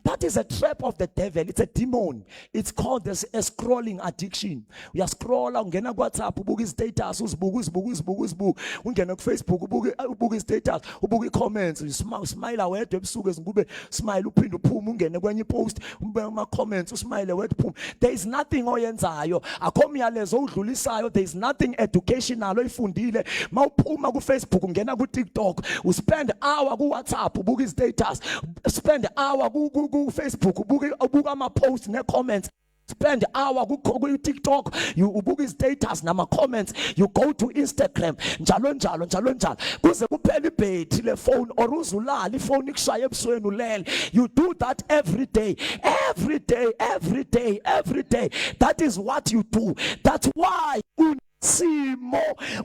That is a trap of the devil. It's a demon. It's called a scrolling addiction. You scroll, ungena ku WhatsApp, ubuka status, uzibuka, ungena ku Facebook, ubuka status, ubuka comments, smile wedwa ebusuku ezingube smile uphinde uphuma ungene kwenye post, ubuka ama comments, usmile wedwa uphuma. There is nothing oyenzayo. Akho myalezo udlulisayo. There is nothing educational oyifundile. Mawuphuma ku Facebook, ungena ku TikTok, uspend hour ku WhatsApp, ubuka status, spend hour ku Facebook, ubuka ama post ne comments, spend hour ku TikTok, you ubuka status nama comments, you go to Instagram, njalo kuze kuphela ibhetri le phone or uzulala ifone ikushaya ebusweni ulele. You do that every day. That is what you do. That's why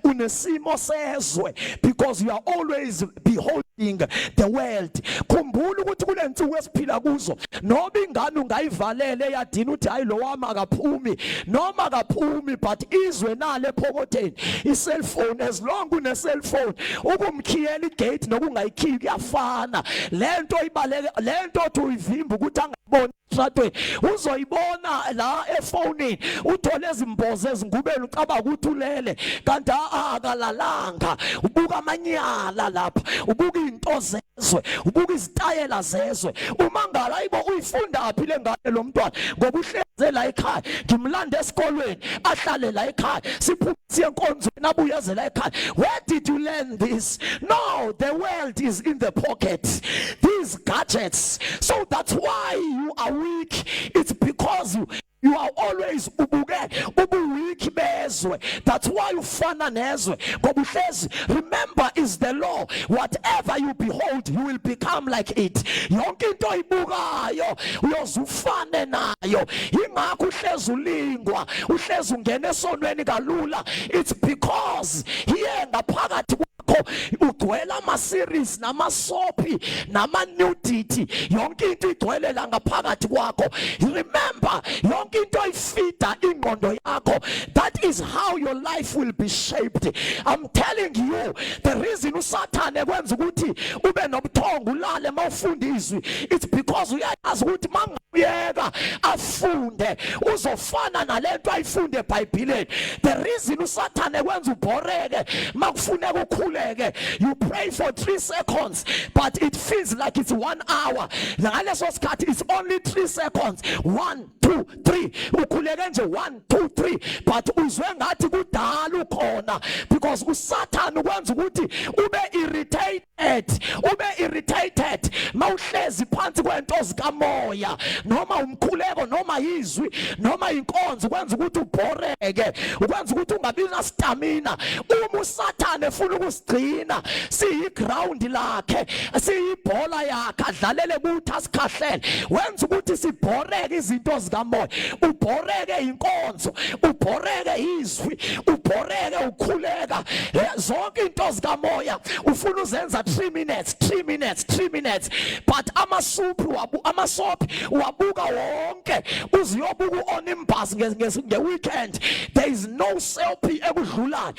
unesimo sezwe, because you are always beholding the world. Khumbula ukuthi kulensuku esiphila kuzo noba ingane ungayivalele eyadini uthi hayi lo wami akaphumi noma akaphumi, but izwe nale ephokotheni i-cellphone. As long une cellphone ukumkhiyela igate nokungayikhiyi kuyafana. Lento ibaleke, lento othi uyivimba ukuthi angaboni stratwe uzoyibona la efonini, uthole ezimboze ezingubeni ucaba ukuthi ulele kanti akalalanga. Ubuka amanyala lapha, ubuka into zezwe, ubuka izitayela zezwe. Umangala ayibo uyifunda phi le ngane lo mntwana ngoba uhleze la ekhaya, ngimlanda esikolweni ahlale la ekhaya, siphuma siye enkonzweni abuye la ekhaya. Where did you learn this? No, the world is in the pocket, these gadgets. So that's why you are weak. It's because you are always weak bezwe. That's why you fana nezwe. Remember is the law. Whatever you behold, you will become like it. Yonke into ibukayo uyozufane nayo. Ingakho uhlezi ulingwa, uhlezi ungena esonweni kalula. It's because here ngaphakathi ugcwele ama-series nama-soapy nama-nudity, yonke into igcwele la ngaphakathi kwakho. Remember, yonke into ifida ingqondo yakho. That is how your life will be shaped. I'm telling you, the reason uSatan ekwenza ukuthi ube nobuthongo ulale mawufunda izwi, it's because uyayazi ukuthi manguyeka afunde uzofana nalento ayifunde eBhayibhelini. The reason uSatan ekwenza ubhoreke makufuneka ukhuleke, you pray for 3 seconds but it feels like it's 1 hour. Ngaleso sikhathi it's only 3 seconds. 1 2 3 ukhuleke nje 1 2 3 but uzwe ngathi kudala ukhona, because uSatan ukwenza ukuthi ube irritated mawuhlezi phansi kwento zikamoya noma umkhuleko noma izwi noma inkonzo kwenza ukuthi ubhoreke, ukwenza ukuthi ungabi na stamina. Uma uSathane efuna ukusigcina siyiground lakhe, siyibhola yakhe adlalele kuthi asikhahlele, wenza ukuthi sibhoreke izinto zikamoya, ubhoreke inkonzo, ubhoreke izwi, ubhoreke ukhuleka, zonke into zikamoya ufuna uzenza 3 minutes 3 minutes 3 minutes. But amasophi wabuka wonke, uziyobuka uOnimbus ngeweekend. There is no selfie ekudlulayo.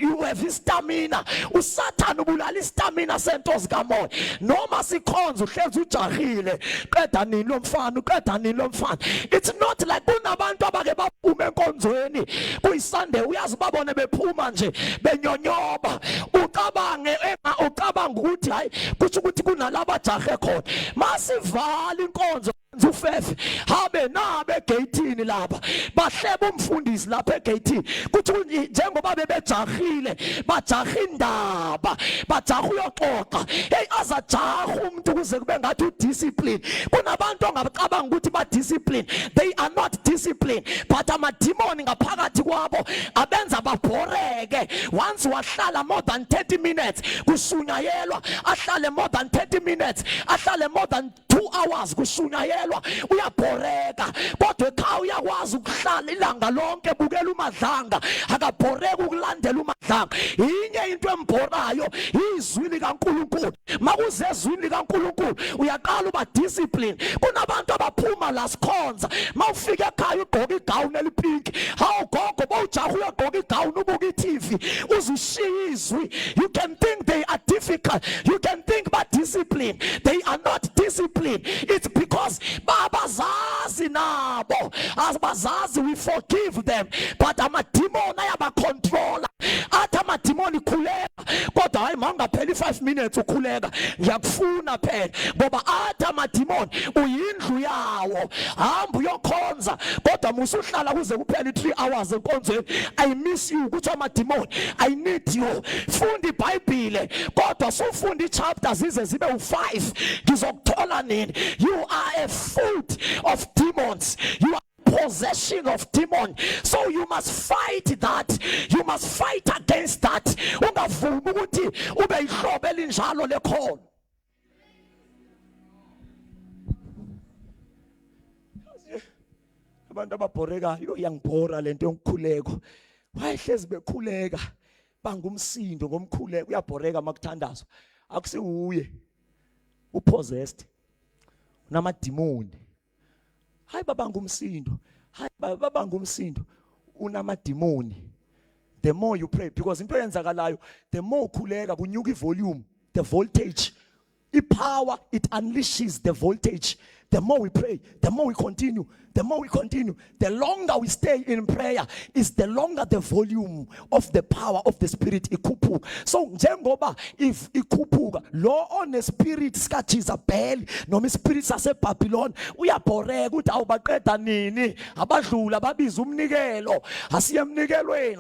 You have stamina. uSathane ubulala istamina sento zikamoya. Noma sikhonza uhlezi ujahile, qeda nini lo mfana, qeda nini lo mfana. It's not like kunabantu abake baphuma enkonzweni kuyiSunday uyazi babone bephuma nje benyonyoba, ucabanga ukuthi hayi kusho ukuthi kunalaba jahe khona. Masivala inkonzo ufefe habe nabe egeyithini lapha, bahleba umfundisi lapha egeyithini, kuthi njengoba bebejahile bajaha indaba, bajaha uyoxoxa. Hey, azajaha umuntu kuze kube ngathi udiscipline. Kunabantu ongacabanga ukuthi ba discipline, they are not disciplined, but amadimoni ngaphakathi kwabo abenza babhoreke. Once wahlala more than 30 minutes kushunyayelwa, ahlale more than 30 minutes, ahlale more than 2 hours kushunyayelwa, uyabhoreka. Kodwa ekhaya uyakwazi ukuhlala ilanga lonke bukela umadlanga, akabhoreka ukulandela umadlanga. Inye into embhorayo izwi likaNkulunkulu. Makuze ezwini likaNkulunkulu uyaqala uba discipline. Kunabantu abaphuma la sikhonza, mawufika ekhaya ugqoka igown elipink, hawu gogo bawujaha uyagqoka igown ubuka iTV, uzushiya izwi. You can think they are difficult, you can think about discipline. They are not disciplined. It's because babazazi nabo, as bazazi we forgive them, but amadimoni ayabacontrola. Athi amadimoni khuleka, kodwa hayi mangapheli 5 minutes ukhuleka ngiyakufuna phela, ngoba athi amadimoni uyindlu yawo, hamba uyokhonza kodwa musuhlala kuze kuphele 3 hours enkonzweni. I miss you kuthi amadimoni, I need you. Funda iBhayibhile kodwa sufunda ichapters zize zibe u5, ngizokuthola nini? You are a fruit of demons, you are possession of demon, so you must fight that, you must fight against that. Ungavumi ukuthi ube ihlobo elinjalo lekhona. Abantu ababhorekayo iyangibhora lento yokukhuleko, wayehlezi bekhuleka bangumsindo ngomkhuleko, uyabhoreka makuthandazwa. Akusiuye upossessed unamadimoni, hayi babanga umsindo, hayi babanga umsindo, unamadimoni. The more you pray, because into yenzakalayo, the more ukhuleka kunyuka ivolume, the voltage, power, it unleashes the voltage. The more we pray, the more we continue, the more we continue, the longer we stay in prayer, is the longer the volume of the power of the spirit ikhuphuka. So njengoba if ikhuphuka, lo on spirit ska Jezebel noma spirit saseBabylon uyabhoreka ukuthi awubaqeda nini, abadlula babiza umnikelo, asiyemnikelweni,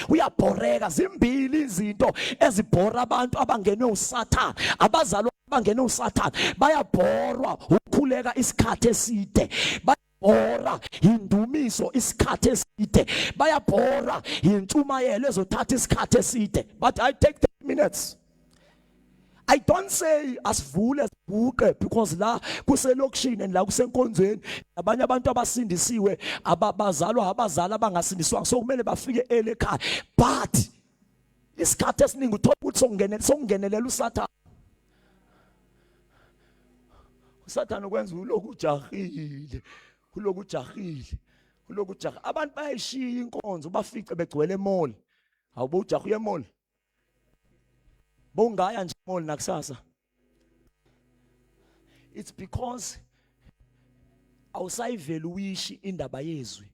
uyabhoreka. Zimbili izinto ezibhora abantu abangenwe uSathane, abazalwa abangenwe uSathane bayabhorwa ukukhuleka isikhathi eside, bayabhora indumiso isikhathi eside, bayabhora intshumayelo ezothatha isikhathi eside. But I take 10 minutes. I don't say asivule sibuke, because la kuselokishini and la kusenkonzweni abanye abantu abasindisiwe abazalwa abangasindiswanga, so kumele bafike ekhaya. But isikhathi esiningi uthola ukuthi songenelela uSathane. uSathane ukwenza uloku ujahile, abantu bayishiya inkonzo bafice begcwele emall. Awubo ujaha uye emall, bongaya nje emall nakusasa. It's because awusayivaluishi indaba yezwi.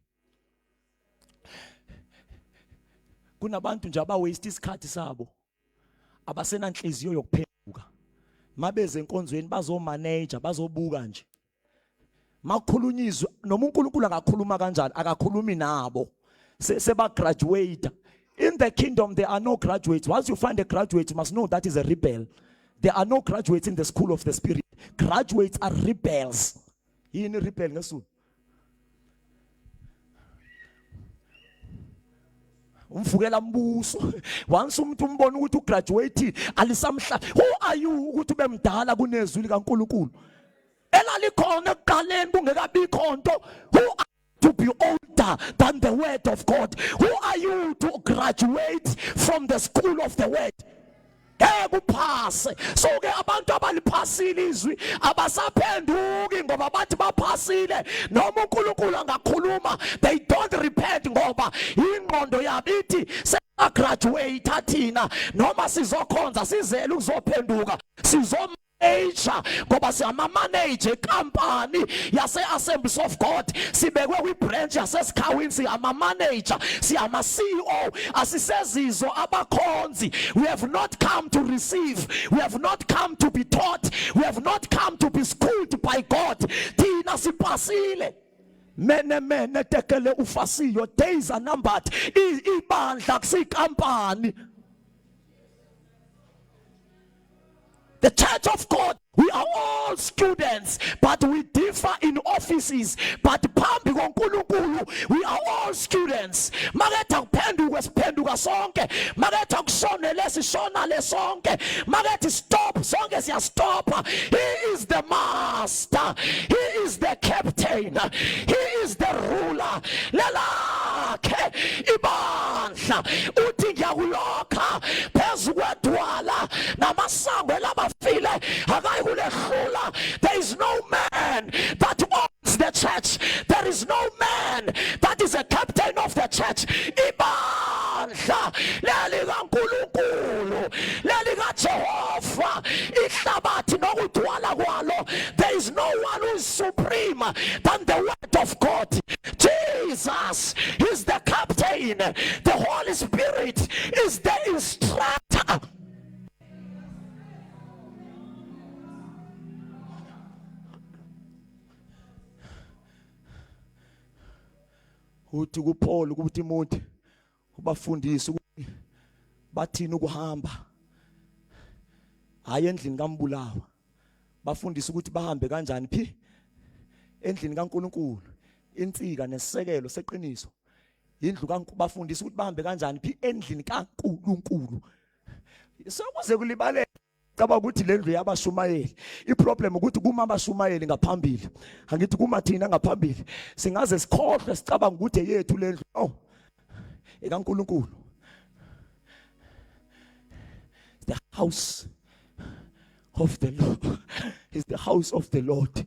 Kunabantu nje abawaste isikhathi sabo, abasenanhliziyo yokuphenduka. Mabeze enkonzweni bazomanager, bazobuka nje. Makhulunyizwe noma uNkulunkulu akakhuluma kanjani, akakhulumi nabo. Seba graduate. In the kingdom there are no graduates. Once you find a graduate, you must know that is a rebel. There are no graduates in the school of the Spirit. Graduates are rebels. Yini rebel ngesu? Umvukela mbuso. Once umuntu umbona ukuthi ugraduate alisamhla. Who are you ukuthi ube mdala kunezwi likaNkulunkulu? Elalikhona ekuqaleni kungekabikho nto. Who are to be older than the word of God? Who are you to graduate from the school of the word? Kuphase. So ke abantu abaliphasile izwi abasaphenduki ngoba bathi baphasile noma uNkulunkulu angakhuluma, they don't repent ngoba ingqondo yabo ithi segraduate thina noma sizokhonza sizele ukuzophenduka major ngoba siyama manager company yase Assemblies of God, sibekwe kwi branch yase Sikhawini, siyama manager, siyama CEO, asisezizo abakhonzi. We have not come to receive, we have not come to be taught, we have not come to be schooled by God. Thina sipasile. Mene tekele ufasi, your days are numbered. Ibandla kusikampani. The church of God, we are all students, but we differ in offices. But phambi koNkulunkulu, we are all students. Maketha kuphenduka siphenduka sonke. Maketha kushonele sishonale sonke. Makethi stop sonke siya stop. He is the master. He is the captain. He is the ruler. Lelakhe ibandla uthi ngiyakulokha phezu kwedwala namasango labafile akayi kulehlula. There is no man that owns the church. There is no man that is a captain of the church. Ibandla lelikaNkulunkulu, lelikaJehova, ihlabathi nokudwala kwalo. There is no one who is supreme than the word of God. Jesus is the captain. The Holy Spirit is the instructor. Uthi kuPaul kuTimothy ubafundise ukuthi bathini ukuhamba, hayi endlini kaMbulawa. Bafundise ukuthi bahambe kanjani phi endlini kaNkulunkulu, insika nesisekelo seqiniso. Indlu kaNkulunkulu bafundise ukuthi bahambe kanjani phi endlini kaNkulunkulu. Sokuze kulibaleke caba ukuthi lendlu yabashumayeli. Iproblem ukuthi kuma abashumayeli ngaphambili, angithi kuma thina ngaphambili singaze sikhohle sicabanga ukuthi yethu lendlu. Oh, ekaNkulunkulu. The house of the Lord is the house of the Lord.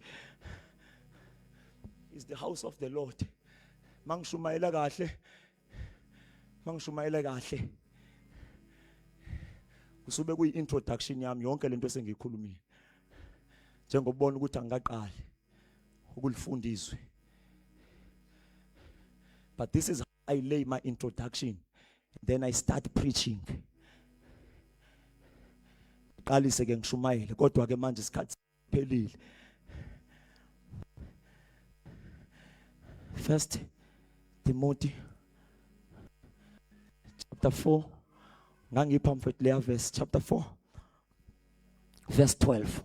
Is the house of the Lord. Mangishumayela kahle. Usube kuyi introduction yami yonke lento sengiyikhulumile. Njengobona ukuthi angaqali ukulifunda izwi. But this is how I lay my introduction. Then I start preaching. Qalise ke ngishumayele kodwa ke manje isikhathi siphelile. 1 Timothy chapter 4. Ngangipha mfethu leya verse chapter 4 verse 12.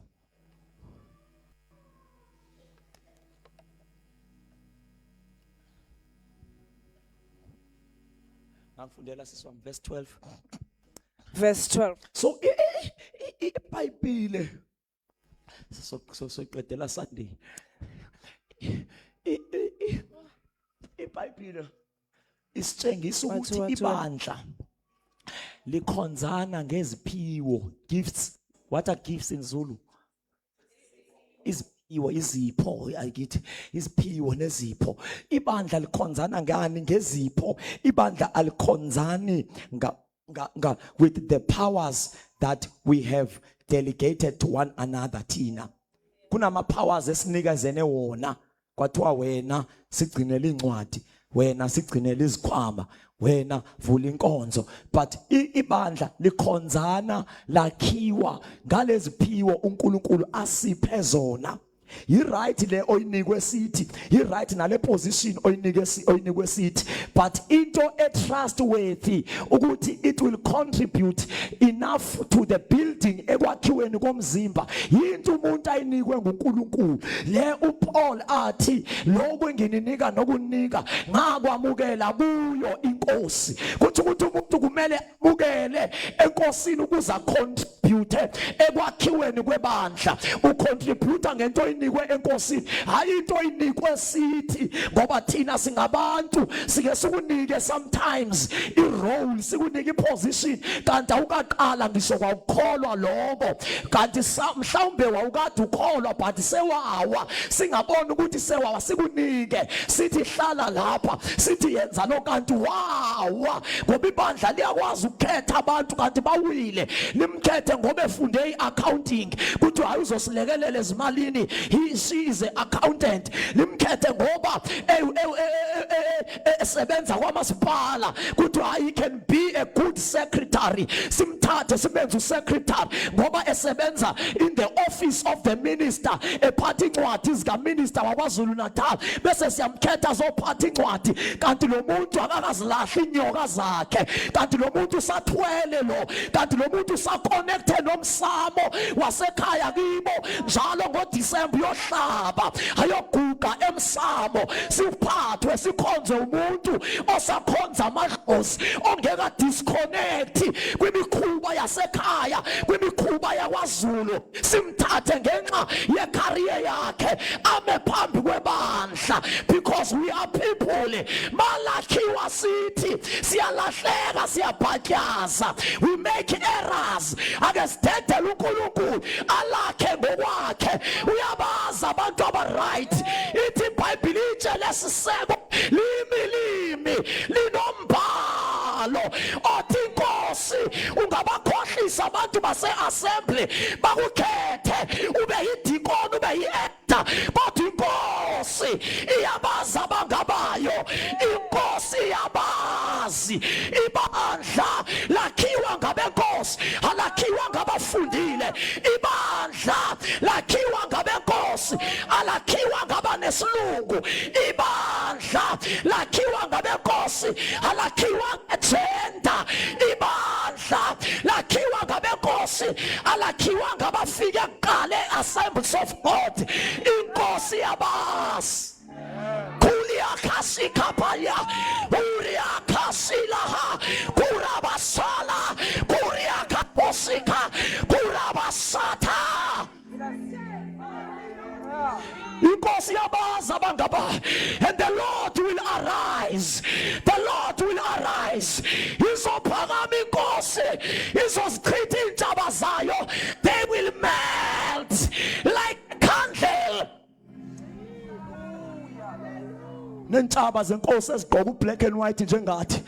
Ngifundela siswami verse 12. Verse 12. So iBhayibhile soqedela Sunday. iBhayibhile isitshengisa ukuthi ibandla likhonzana ngeziphiwo, gifts. What are gifts in Zulu? Izipho, ayikithi iziphiwo nezipho. Ibandla likhonzana ngani? Ngezipho. Ibandla alikhonzani with the powers that we have delegated to one another. Thina kunama powers esinikezene wona, kwathiwa wena sigcinele incwadi, wena sigcinele izikhwama, wena vula inkonzo. But ibandla likhonzana lakhiwa ngaleziphiwo uNkulunkulu asiphe zona. i-right le oyinikwe sithi, i-right nale position oyinikwe sithi, but into trustworthy ukuthi it will contribute enough to the building ekwakhiweni komzimba, into umuntu ayinikwe nguNkulunkulu. Le uPaul athi lokho engininika nokunika ngakwamukela kuyo inkosi. Kuthi ukuthi umuntu kumele amukele enkosini ukuze contribute ekwakhiweni kwebandla. Ucontribute ngento oyinikwe enkosini, hayi into oyinikwe sithi, ngoba thina singabantu sike sikunike sometimes i-role, sikunike i-position kanti awukaqala ngisho kwakukholwa lokho, kanti mhlawumbe wawukade ukholwa but sewawa, singabona ukuthi sewawa sikunike sithi hlala lapha, sithi yenza lo, kanti wawa. Ngoba ibandla liyakwazi ukukhetha abantu kanti bawile, limkhethe ngoba efunde i-accounting kuthi hayi uzosilekelela ezimalini, she is an accountant. Limkhethe ngoba esebenza kwamasipala kuthi hayi he can be a good secretary, simthathe sibenze usecretary ngoba esebenza in the office of the minister, ephatha incwadi zikaminister waKwaZulu Natal, bese siyamkhetha zophatha incwadi, kanti lo muntu akakazilahla inyoka zakhe, kanti lo muntu usathwele lo, kanti lo muntu usaconnecte nomsamo wasekhaya kibo, njalo ngoDisemba yohlaba ayoguga emsamo, siphathwe sikhonze umuntu osakhonza amadlozi, ongeka disconnect kwimikhuba yasekhaya, kwimikhuba yakwaZulu, simthathe ngenxa yecareer yakhe ame phambi kwebandla, because we are people malakhiwa sithi siyalahleka, siyabhatyaza, we make errors. Ake sidedele uNkulunkulu alakhe ngokwakhe. Uyabaza abantu aba-right, ithi iBhayibheli itshe lesiseko limi linombhalo othi inkosi ungabakhohlisa abantu base-assembly bakukhethe ube yidikoni, ube yi-elder, kodwa inkosi iyabazi abangabayo, inkosi iyabazi. Ibandla lakhiwa ngabenkosi, alakhiwa ngabafundile. Ibandla lakhiwa ngabenkosi, alakhiwa ngabanesilungu. Ibandla lakhiwa ngabenkosi, alakhiwa ngegender. Ibandla lakhiwa ngabenkosi, alakhiwa ngabafike kuqala Assemblies of God. Inkosi yabazi. Kuliakasikapaya, Uriakasilaha, Kurabasala, Kuriakaposika, Kurabasata. Inkosi yabazi abangaba, and the Lord will arise. The Lord will arise. Izophakama inkosi, izozichitha intaba zayo. They will melt like candle. Nentaba zenkosi ezigqoka ublack and white njengathi.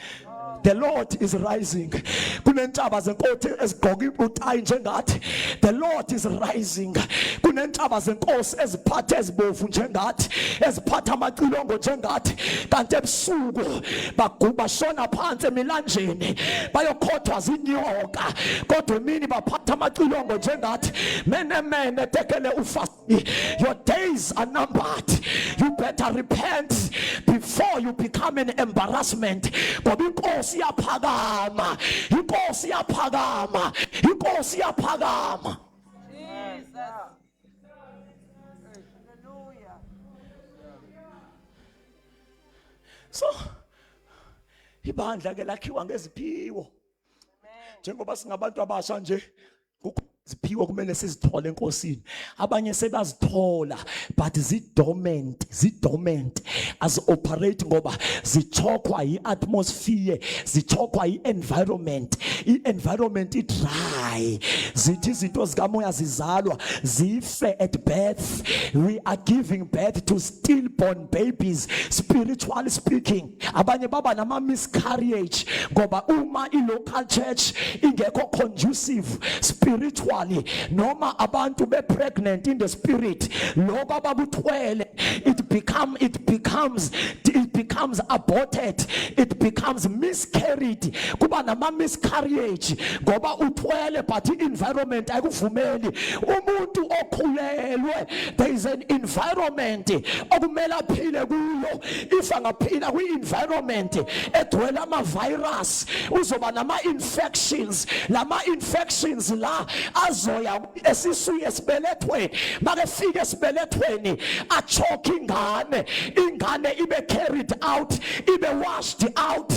The Lord is rising. Kunentaba zenkosi ezigqoka utayi njengathi. The Lord is rising. Kunentaba zenkosi eziphatha ezibovu njengathi, eziphatha amacilongo njengathi, kanti ebusuku baguba shona phansi emilanjeni bayokhothwa zinyoka, kodwa emini baphatha amacilongo njengathi. Mene tekele ufasti. Your days are numbered. You better repent before you become an embarrassment. Ngoba inkosi yaphakama, inkosi yaphakama, inkosi yaphakama. Jesus. Hallelujah. So ibandla ke lakhiwa ngeziphiwo. Njengoba singabantu abasha nje, iziphiwo kumele sizithole enkosini. Abanye sebazithola but zidormant as operate ngoba zichokwa yi-atmosphere, zichokwa yi-environment. I-environment i-dry, zithi izinto zikamoya zizalwa zife at birth. We are giving birth to stillborn babies, spiritually speaking. Abanye baba nama miscarriage ngoba uma i-local church ingekho conducive spiritually, noma abantu be pregnant in the spirit, lokho abakuthwele it becomes becomes aborted, it becomes miscarried, kuba nama miscarriage ngoba uthwele but environment ayikuvumeli. Umuntu okhulelwe, there is an environment okumele aphile kuyo. If angaphila kwi-environment egcwele ama-virus, uzoba nama-infections. Lama-infections la azoya esiswini esibelethweni, makefika esibelethweni achoke ingane ibe carried out, ibe washed out.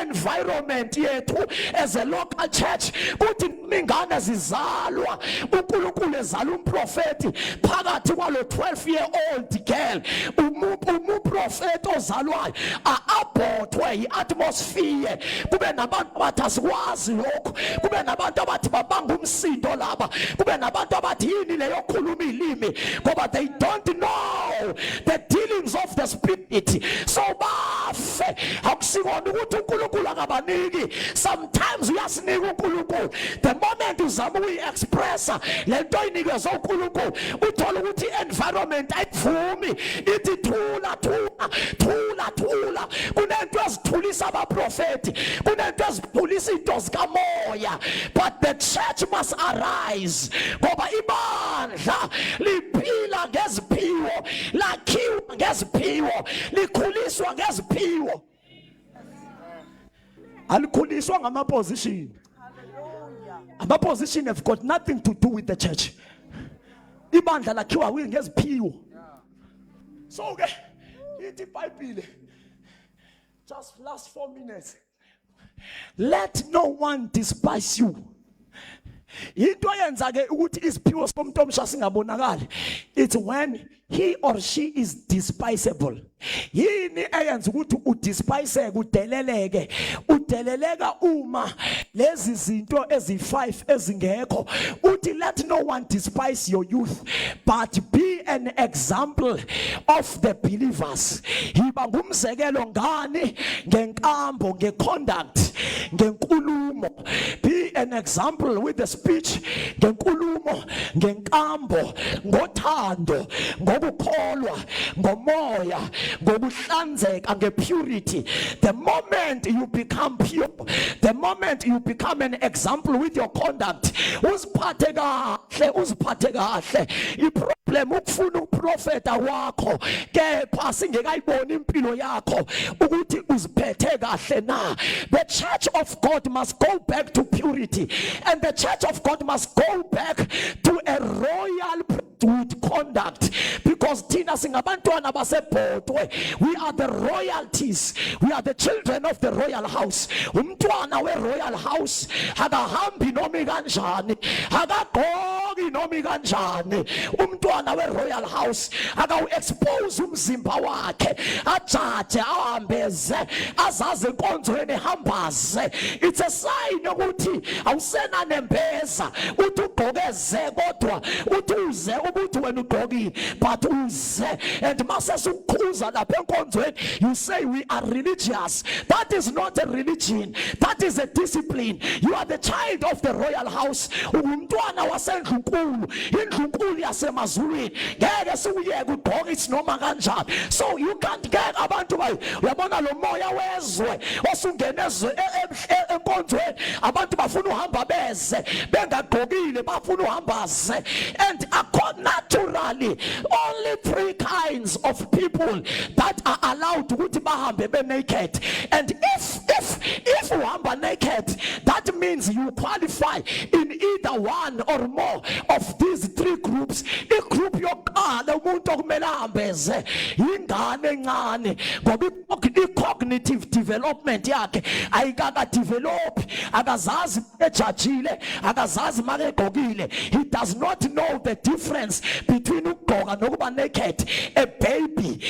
Environment yethu as a local church kuthi ingane zizalwa, uNkulunkulu ezala umprofeti phakathi kwalo 12-year-old girl, umuprofeti ozalwayo a-abortwe yi-atmosphere. Kube nabantu abathi asikwazi lokho, kube nabantu abathi babanga umsindo laba, kube nabantu abathi yini leyo khuluma ilimi, ngoba they don't know the dealings of the spirit. So bafe akusikona ukuthi uNkulunkulu akabaniki. Sometimes uyasinika uNkulunkulu, the moment uzama uyi-expressa lento oyinikezwe uNkulunkulu uthola ukuthi environment ayivumi, ithi thula. Kunento ezithulisa abaprofeti, kunento ezithulisa into zikamoya, but the church must arise ngoba ibandla liphila ngeziphiwo, lakhiwa ngeziphiwo, likhuliswa ngeziphiwo, alikhuliswa ngama-position. Ama-position have got nothing to do with the church. Ibandla lakhiwa ngeziphiwo. So ke ithi iBhayibhile, just last 4 minutes, let no one despise you. Into yenza ke ukuthi isiphiwo somuntu omsha singabonakali, it's when he or she is despisable. Yini eyenza ukuthi udespiseke, udeleleka uma lezi zinto ezi5 ezingekho. Uthi let no one despise your youth, but be an example of the believers. Yiba ngumzekelo ngani ngenkambo, ngeconduct, ngenkulumo. Be an example with the speech, ngenkulumo, ngenkambo, ngothando, ngokukholwa, ngomoya, ngokuhlanzeka, ngepurity. The moment you become pure, the moment you become an example with your conduct, uziphathe kahle. Iproblem ukufuna uprofeta wakho kepha singekayiboni impilo yakho ukuthi uziphethe kahle na. The church of God must go back to purity, and the church of God must go back to a royal with conduct, because thina singabantwana basebhodwe, we are the royalties, we are the children of the royal house. Umntwana we-royal house akahambi nomi kanjani, akagqoki nomi kanjani. Umntwana we-royal house akawu-expose umzimba wakhe, ajaje, ahambeze, azazi enkonzweni ehambaze. It's a sign yokuthi awusena nembeza, uthi ugqokeze kodwa uthi uze ubuthi wena ugqokile, but uze. And mase ukhuza lapha enkonzweni, you say we are religious. That is not a religion, that is a discipline. You are the child of the royal house. Umntwana wasendlunkulu, indlunkulu yasemazulwini, ngeke siuyeke ugqoke isinoma kanjani. So you can't get abantu bayo. Uyabona lo moya wezwe osungenezwe enkonzweni, abantu bafuna uhamba beze bengagqokile, bafuna uhambaze. And naturally only 3 kinds of people that are allowed ukuthi bahambe be naked. And if uhamba naked, that means you qualify in either one or more of these 3 groups. Igroup yokuqala umuntu okumele ahambeze ingane encane, ngoba i-cognitive development yakhe ayikaka develop, akazazi ejajile, akazazi makegqokile. He does not know the difference between ukugqoka nokuba naked. A baby,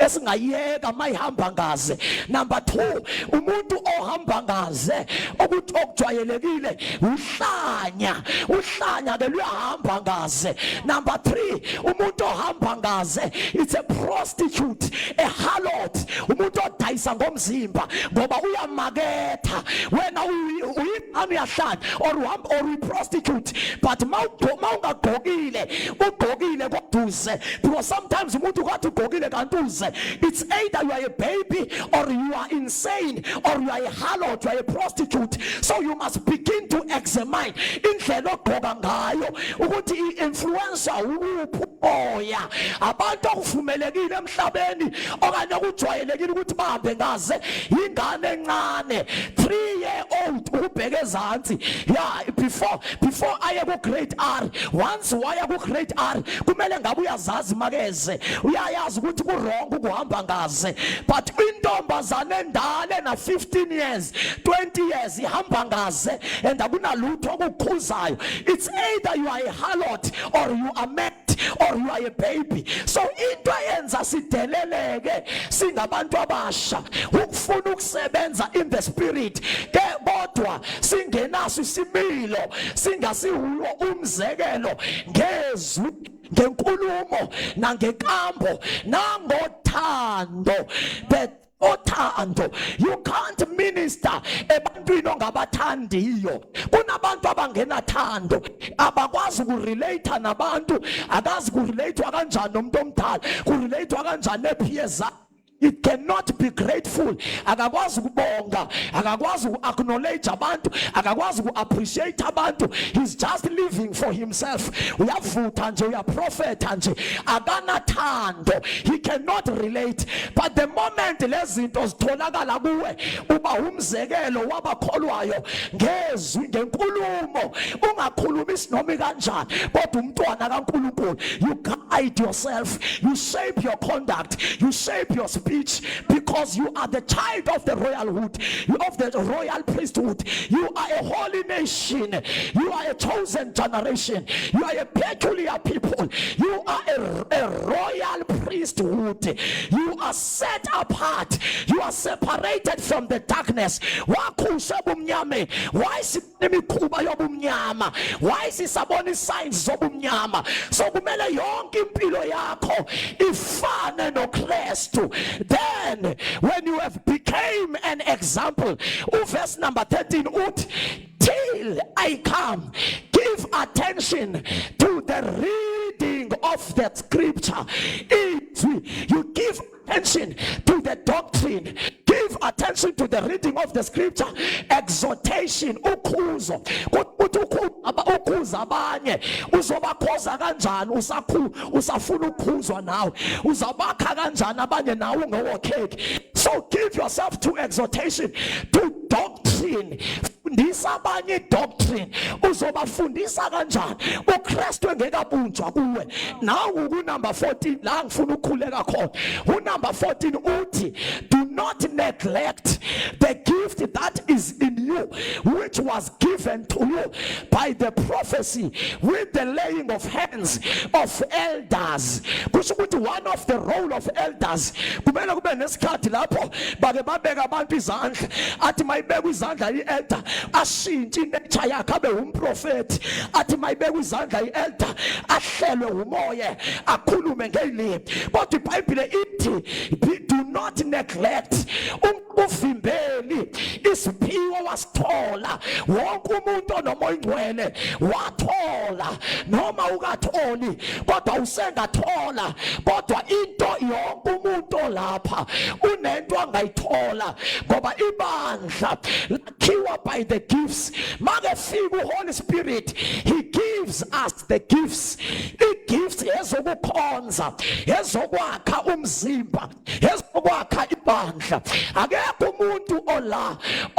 esingayeka mayihamba ngaze. Number 2, umuntu ohamba ngaze ukuthi okujwayelekile uhlanya ke luyahamba ngaze. Number 3, umuntu ohamba ngaze, it's a prostitute, a harlot, umuntu odayisa ngomzimba ngoba uyamaketha. Wena uyahlanya or prostitute, but mawungagqokile ugqokile koduze, because sometimes umuntu kwathi ugqokile kanti uze it's either you are a baby or you are insane or you are a harlot, you are a prostitute. So you must begin to examine indlela ogqoka ngayo ukuthi i-influencer uphoya abantu okuvumelekile emhlabeni okanye kujwayelekile ukuthi bahambe ngaze ingane encane 3-year-old ubheke ezantsi. Yeah, before aye ku grade R, once waya ku grade R kumele ngabe uyazazi makeze uyayazi ukuthi ku wrong ukuhamba ngaze. But intombazane endala na 15 years 20 years ihamba ngaze and akunalutho okukhuzayo. It's either you are a harlot or you are mad or you are a baby. So into eyenza sideleleke singabantu abasha ukufuna ukusebenza in the spirit ke kodwa singenaso isimilo singasihulo umzekelo ngezwi ngenkulumo nangenkambo nangothando. But othando, you can't minister ebantwini ongabathandiyo. Kunabantu abangenathando abakwazi ukurelate nabantu, akazi kurelate kanjani nomuntu omdala, kurelate kanjani nepeers. It cannot be grateful. Akakwazi ukubonga, akakwazi uku-acknowledge abantu, akakwazi uku-appreciate abantu. He's just living for himself. Uyavutha nje, uyaprofeta nje, akanathando. He cannot relate. But the moment lezinto zitholakala kuwe uba umzekelo wabakholwayo ngezwi ngenkulumo, ungakhulumisi noma kanjani kodwa umntwana kaNkulunkulu. You guide yourself, you shape your conduct, you shape your speech, because you are the child of the royalhood, of the royal priesthood. You are a holy nation, you are a chosen generation, you are a peculiar people, you are a royal priesthood. You are set apart, you are separated from the darkness. Why is imikhuba yobumnyama? Why is saboni signs zobumnyama? So kumele yonke impilo yakho ifane noKristu. Then when you have became an example, verse number 13, till I come, give attention to the reading of the scripture. You give attention to the doctrine, give attention to the reading of the scripture, exhortation, ukhuzo. Ukhuza abanye uzobakhoza kanjani usafuna ukhuzwa nawe, uzabakha kanjani abanye nawe ungewokheki. So give yourself to exhortation, to doctrine. Fundisa abanye doctrine, uzobafundisa kanjani uKristu engekabunjwa kuwe. Now number 14 la ngifuna ukukhuleka khona. Number 14 uthi, do not neglect the gift that is in you, which was given to you by the prophecy with the laying of hands of elders. Kusho ukuthi one of the role of elders kumele kube nesikhathi lapho bake babeka abantu izandla, athi mayibeka izandla ielder ashintshe inature yakhe abe umprofeti, athi mayibeka izandla ielder ahlelwe umoya akhulume ngelimi. Kodwa iBhayibheli ithi do not neglect uvimbeli isiphiwo wasithola. Wonke umuntu onomoya ingcwele wathola, noma ukatholi kodwa usengathola, kodwa into yonke umuntu olapha unento angayithola ngoba ibandla lakhiwa by the gifts. Makefika uHoly Spirit, he gives us the gifts. I-gifts ezokukhonza, ezokwakha umzimba, ezokwakha ibandla. Akekho umuntu ola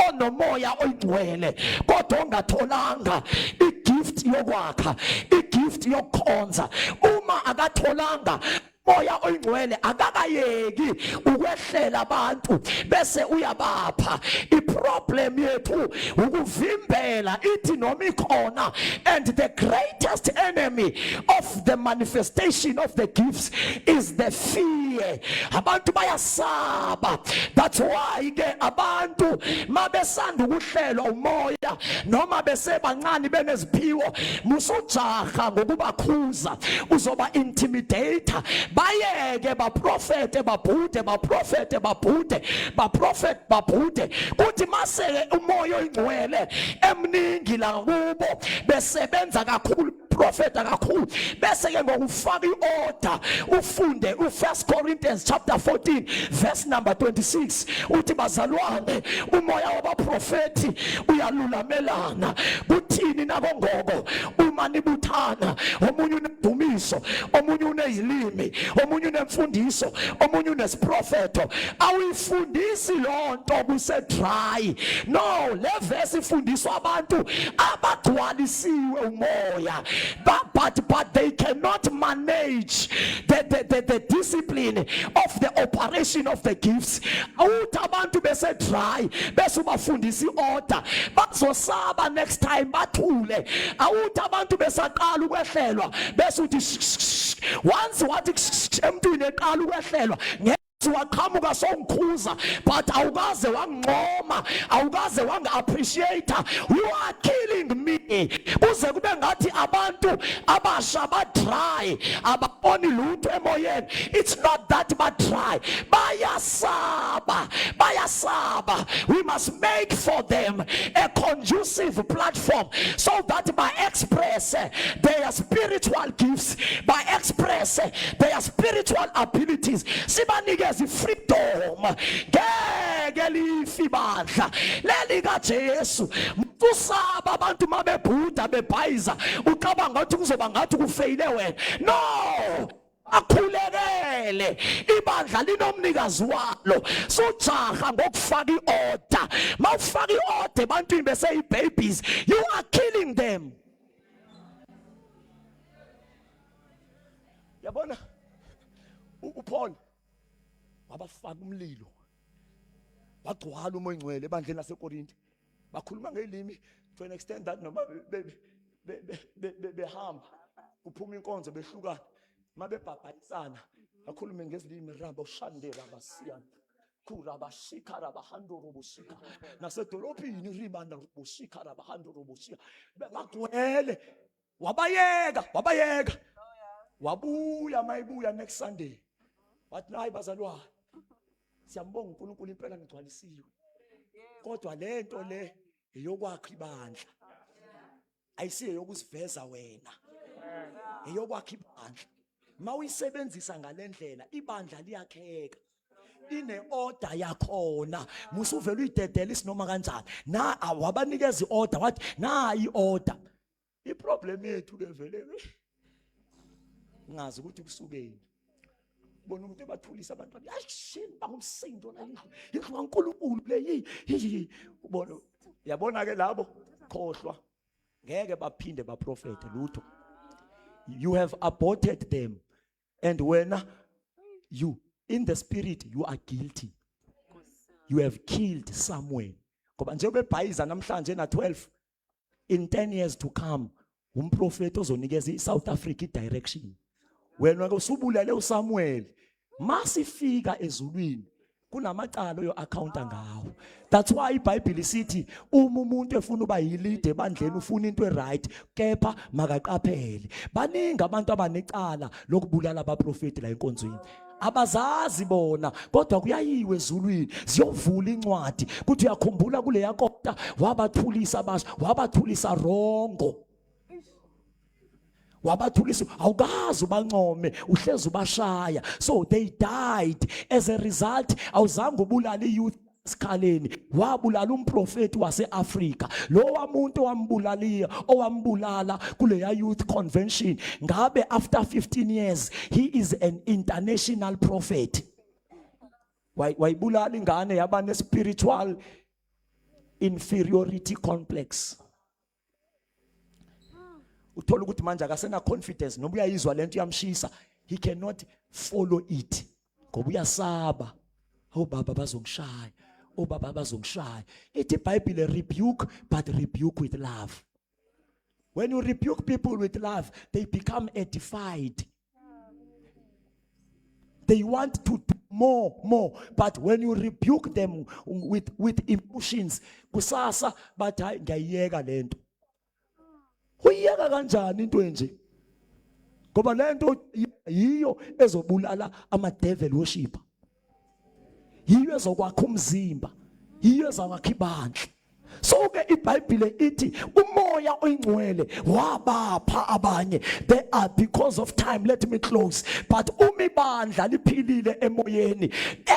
onomoya oyingcwele kodwa ongatholanga i-gift yokwakha, i-gift yokukhonza. Uma akatholanga moya oyingcwele akakayeki ukwehlela abantu bese uyabapha. Iproblem yethu ukuvimbela ithi noma ikhona, and the greatest enemy of the manifestation of the gifts is the fear. Abantu bayasaba. That's why ke abantu mabesanda ukuhlelwa umoya noma besebancane beneziphiwo musujaha ngokubakhuza, uzoba intimidator. Bayeke baprofete babhude, baprofete babhude, baprofete babhude. Kuthi maseke umoya oyingcwele emningi la kubo besebenza kakhulu uyaprofeta kakhulu bese ke ngokufaka iorder ufunde u1 Corinthians chapter 14 verse number 26 uthi bazalwane umoya wabaprofeti uyalulamelana kuthini nakongoko uma nibuthana omunye unedumiso omunye unezilimi omunye unemfundiso omunye unesprofeto awuyifundisi lonto kuse dry no le verse ifundiswa abantu abagcwalisiwe umoya but they cannot manage the discipline of the operation of the gifts awuthi abantu bese dry bese ubafundisa iorder bazosaba next time bathule awuthi abantu besaqala ukwehlelwa bese uthi once wathi emntwini eqala ukwehlelwa waqhamuka songikhuza but awukaze wangqoma awukaze wang-appreciate you are killing me kuze kube ngathi abantu abasha ba-dry ababoni lutho emoyeni it's not that ba-dry bayasaba we must make for them a conducive platform so that by express their spiritual gifts by express their spiritual abilities sibanike freedom ngeke lifi bandla leli kaJesu usaba abantu mabebhuda bebhayiza ucabanga ukuthi kuzoba ngathi kufeyile wena no akhulekele ibandla linomnikazi walo sojaha ngokufaka iorder mawufaka iorder ebantwini bese babies you are killing them yabona uPaul wabafaka umlilo bagcwala umoya ngcwele ebandleni laseKorinti bakhuluma ngelimi to an extent that noma behamba kuphuma inkonzo behlukana mabebhabhayisana bakhulume ngezilimi rabo shandela basiyana kura bashika rabahando robushika nasedolophini ribanda robushika rabahando robushika bagcwele wabayeka wabuya mayibuya next Sunday wathi hayi bazalwane siyambonga uNkulunkulu impela ngigcwalisiwe kodwa lento le eyokwakha ibandla ayisiye yokusiveza wena eyokwakha ibandla mawuyisebenzisa ngalendlela ibandla liyakheka ine order yakhona musuvela uyidedela isinoma kanjani na awabanikeza iorder wathi na iorder iproblem yethu ke vele ngazi ukuthi kusukeni bona umuntu ebathulisa abantu ayishini bangumsindo la indlu kaNkulunkulu le ubona yabona ke labo khohlwa ngeke baphinde baprofete lutho you have aborted them and when you in the spirit you are guilty you have killed someone ngoba nje bebhayiza namhlanje na 12 in 10 years to come umprofeti ozonikeza iSouth Africa direction wena usubulale uSamuel masifika ezulwini kunamacala oyo accounta ngawo that's why iBhayibheli isithi uma umuntu efuna uba yilide ebandleni ufuna into eright kepha makaqaphele baningi abantu abanecala lokubulala abaprofeti la enkonzweni abazazi bona kodwa kuyayiwe ezulwini siyovula incwadi kuthi uyakhumbula kule yakota wabathulisa abasha wabathulisa rongo wabathulisa awukazi ubancome uhlezi ubashaya so they died as a result awuzange ubulala iyouth skhaleni wabulala umprofeti waseAfrika lo wamuntu owambulala kule youth convention ngabe after 15 years he is an international prophet wayibulala ingane yabane spiritual inferiority complex uthola ukuthi manje akasena confidence noma uyayizwa lento yamshisa he cannot follow it ngoba uyasaba baba bazongishaya baba bazongishaya ithi iBhayibheli rebuke but rebuke with love when you rebuke people with love they become edified they want to do more but when you rebuke them with emotions kusasa bathi hayi ngiyayeka lento uyeka kanjani into enje ngoba lento yiyo ezobulala ama devil worship yiyo ezokwakha umzimba yiyo ezakwakha ibandla So ke iBhayibhile ithi umoya oyingcwele wabapha abanye. They are, because of time, let me close, but umibandla liphilile emoyeni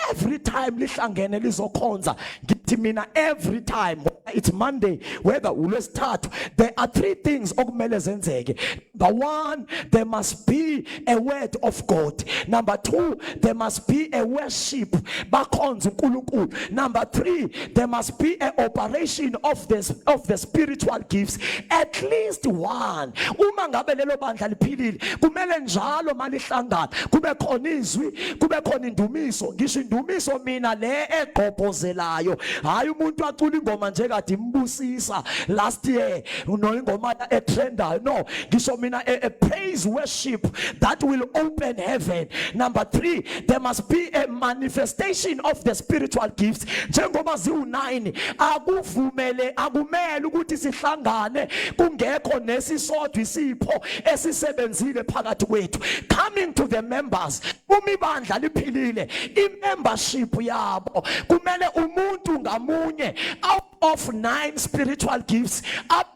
every time lihlangene lizokhonza. Ngithi mina every time, it's Monday, whether uLwesithathu, there are three things okumele zenzeke. Number one, there must be a word of God. Number two, there must be a worship bakhonza uNkulunkulu. Number three, there must be an operation of the spiritual gifts, at least one. Uma ngabe lelo bandla liphilile, kumele njalo malihlangana kube khona izwi, kube khona indumiso. Ngisho indumiso mina le egqobhozelayo, hayi umuntu acula ingoma nje kade imbusisa last year no ingoma etrendayo. No, ngisho mina a praise worship that will open heaven. Number three, there must be a manifestation of the spiritual gifts. Njengoba ziwu9 akuvumele akumele ukuthi sihlangane kungekho nesisodwa isipho esisebenzile phakathi kwethu. Coming to the members, umibandla liphilile, i-membership yabo kumele umuntu ngamunye out of 9 spiritual gifts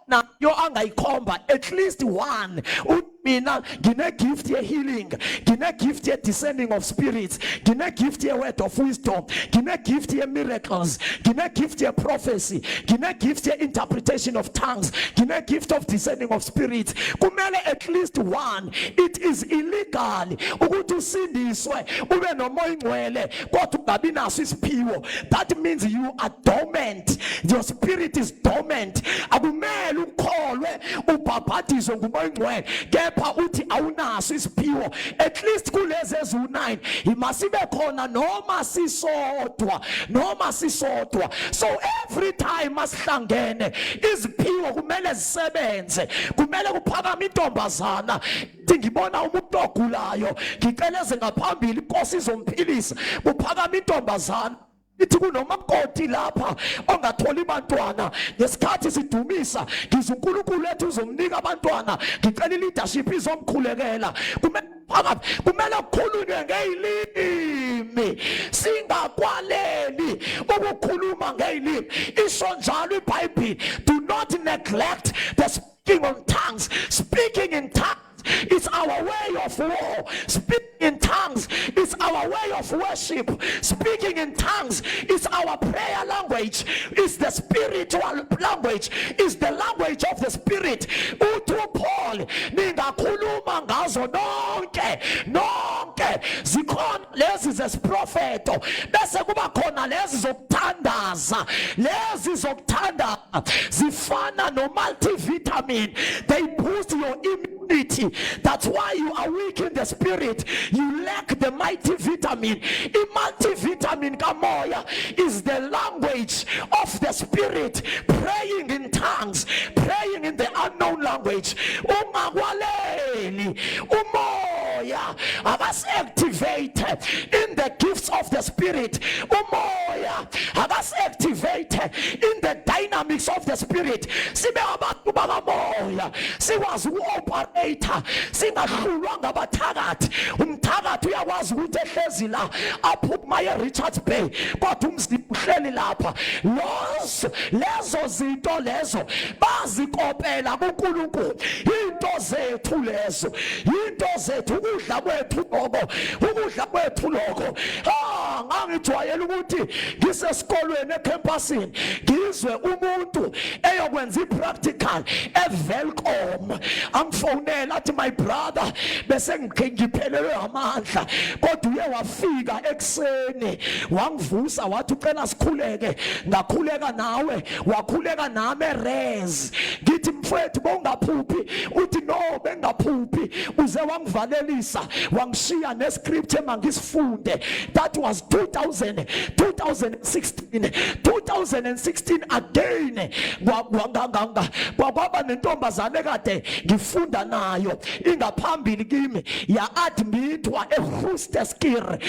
nayo angayikhomba at least one. Mina ngine gift ye healing, ngine gift ye discerning of spirits, ngine gift ye word of wisdom, ngine gift ye miracles, ngine gift ye prophecy, ngine gift ye interpretation of tongues, ngine gift of discerning of spirits. Kumele at least one. It is illegal ukuthi usindiswe ube nomoya ingcwele kodwa ungabi naso isiphiwo. That means you are dormant, your spirit is dormant. Akumele ukholwe ubhabhadizwe ngumoya ingcwele kepha uthi awunaso isiphiwo. At least kulezi ezu9 imasibe khona noma sisodwa. So every time masihlangene iziphiwo kumele zisebenze, kumele kuphakama intombazana. Ngibona umuntu ogulayo ngiceleze ngaphambili inkosi izomphilisa, kuphakama intombazana ithi kunomakoti lapha ongatholi bantwana. Ngesikhathi sidumisa ngize uNkulunkulu wethu uzomnika abantwana, ngicela leadership izomkhulekela. Kumele kukhulunywe ngezilimi, singakwaleli ukukhuluma ngezilimi. Isho njalo iBhayibheli, do not neglect the speaking on tongues. Speaking in tongues is our way of war. Speaking in tongues is our way of worship. Speaking in tongues is our prayer language, is the spiritual language, is the language of the spirit. Uthu Paul, ningakhuluma ngazo nonke zikhona lezi zesprofeto, bese kuba khona lezi zokuthandaza. Lezi zokuthandaza zifana no multivitamin, they boost your immunity. That's why you are weak in the spirit, you lack the mighty vitamin. The multivitamin kamoya is the language of the spirit, praying in tongues, praying in the unknown language. Umagwaleli umoya abas-activated in the gifts of the spirit. Umoya abas-activated in the dynamics of the spirit. Sibe abantu bakamoya sikwazi uku-operator, singahlulwanga abathakathi. Umthakathi uyakwazi ukuthi ehlezi la aphuma eRichards Bay kodwa umzimba uhleli lapha. Lezo zinto lezo bazikopela kuNkulunkulu. Into zethu ukudla kwethu lokho. Ngangijwayele ukuthi ngisesikolweni ecampusini ngizwe umuntu eyokwenza ipractical eVelcom, angifonela athi my brother bese ngiphelelwe amandla kodwa uye wafika ekseni wangivusa wathi ucela sikhuleke. Ngakhuleka nawe, wakhuleka nami eRez. Ngithi mfowethu bongaphuphi, uthi no bengaphuphi, uze wangivalelisa wangishiya nescript emangisifunde. That was 2016 again. Kwaba nentombazane kade ngifunda nayo ingaphambili kimi ya admitwa eHrusteskir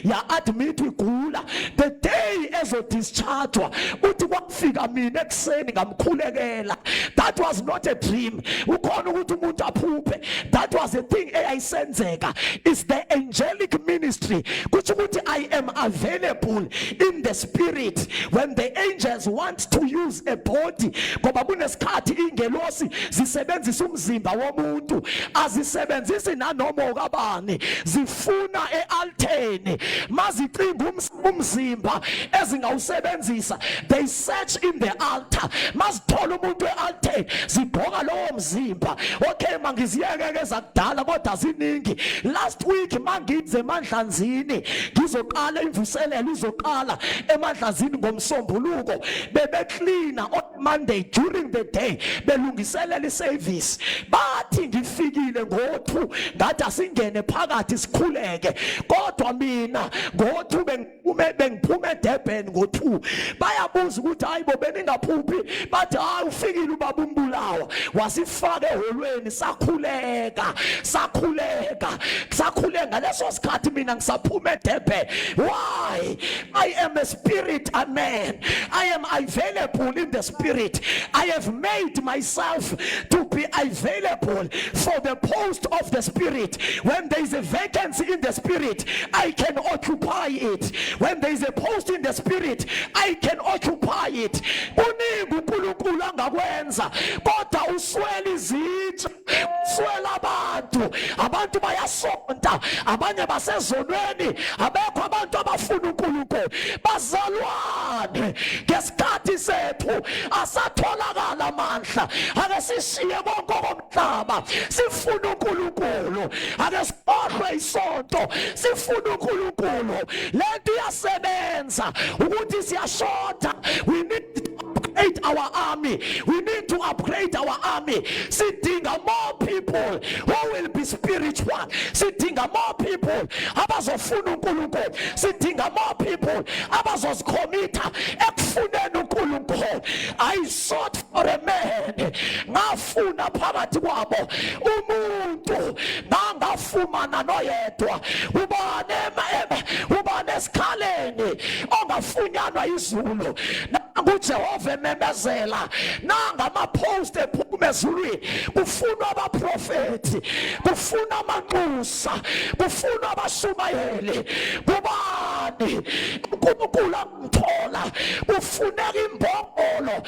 ya admitwa igula. The day ezo dischargewa uthi kwafika mina ekseni ngamkhulekela. That was not a dream. khona ukuthi umuntu aphuphe. That was the thing eyayisenzeka. It's the angelic ministry. Kuthi ukuthi I am available in the spirit when the angels want to use a body. Ngoba kunesikhathi ingelosi zisebenzisa umzimba womuntu, azisebenzisi nanoma okabani, zifuna ealteni. Mazicinga umzimba ezingawusebenzisa, they search in the altar. Mazithola umuntu ealteni, zibhoka lowo mzimba. Okay, mangiziyeke ezakudala kodwa ziningi. Last week mangize eMandlanzini, ngizoqala imvuselelo izoqala eMandlanzini ngomsombuluko. Bebe cleaner on Monday during the day, belungiselela iservice. Bathi ngifikile ngo2 ngathi asingene phakathi sikhuleke, kodwa mina ngo2 bengiphume eDurban ngo2. Bayabuza ukuthi hayibo beningaphuphi, bathi hayi ufikile ubaba umbulawa, wasifaka eholweni sakhuleka ngaleso sikhathi mina ngisaphume eDurban. Why? I am a spirit, a man. I am available in the spirit. I have made myself to be available for the post of the spirit. When there is a vacancy in the spirit, I can occupy it. When there is a post in the spirit, I can occupy it. Uningi uNkulunkulu angakwenza, kodwa uswela izitsha, uswela abantu bayasonta, abanye basezonweni, abekho abantu abafuna uNkulunkulu. Bazalwane, ngesikhathi sethu asatholakala amandla. Ake sishiye konke komhlaba, sifuna uNkulunkulu. Ake sikhohlwe isonto, sifuna uNkulunkulu. Lento iyasebenza ukuthi siyashota. We need to upgrade our army. We need to upgrade our army. Sidinga more people who will be spiritual. Sidinga more people abazofuna uNkulunkulu. Sidinga more people abazozikhomitha ekufuneni uNkulunkulu. I sought for a man, ngafuna phakathi kwabo umuntu, ngangafumana noyedwa. Ubane esikhaleni ongafunyanwa izulu. NguJehova ememezela, nanga ama-post ephuma ezulwini. Kufuna abaprofeti, kufuna amanxusa, kufuna abashumayeli. Kubani uNkulunkulu amthola? Kufuneka imbongolo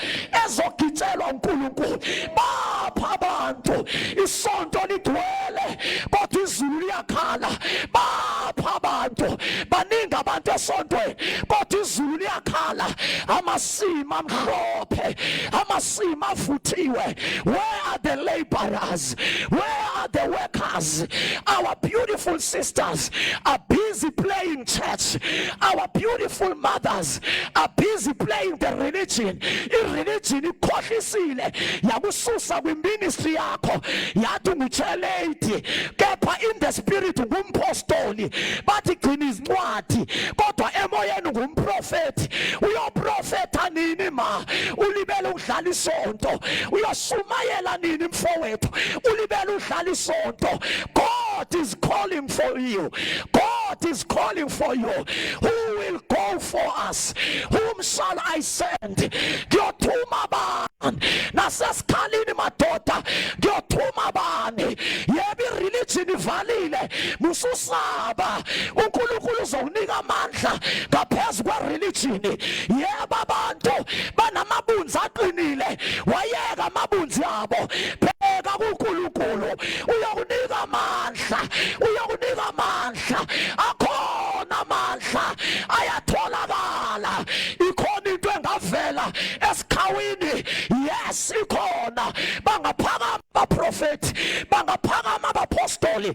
ezogitshelwa uNkulunkulu. Bapha abantu isonto lidwele, kodwa izulu liyakhala. Bapha abantu, baningi abantu esontweni, kodwa izulu liyakhala. Amasima amhlophe, amasima avuthiwe. Where are the laborers? Where are the workers? Our beautiful sisters are busy playing church. Our beautiful mothers are busy playing the religion. I-religion ikhohlisile yakususa kwi-ministry yakho, yathi ngutheledi, kepha in the spirit ngumpostoli. Bathi gcina izincwadi, kodwa emoyeni ngumprofeti. Uyoprofeta nini ma? Ulibele udlala isonto. Uyoshumayela nini mfowethu? Ulibele udlala isonto. God is calling for you. God is calling for you. Who will go for us? Whom shall I send? Ngiyothuma bani? Nasesikhalini madoda, ngiyothuma bani? Yebo i-religion ivalile, mususaba. uNkulunkulu uzokunika amandla ngaphezu kwe-religion. Yebo abantu banamabunzi aqinile, wayeka amabunzi abo, bheka kuNkulunkulu. Uyokunika amandla, uyokunika amandla. Akhona amandla ayatholakala. Ikhona into engavela esikhawini. Yes, ikhona. Bangaphakama abaprofeti, bangaphakama abapostoli.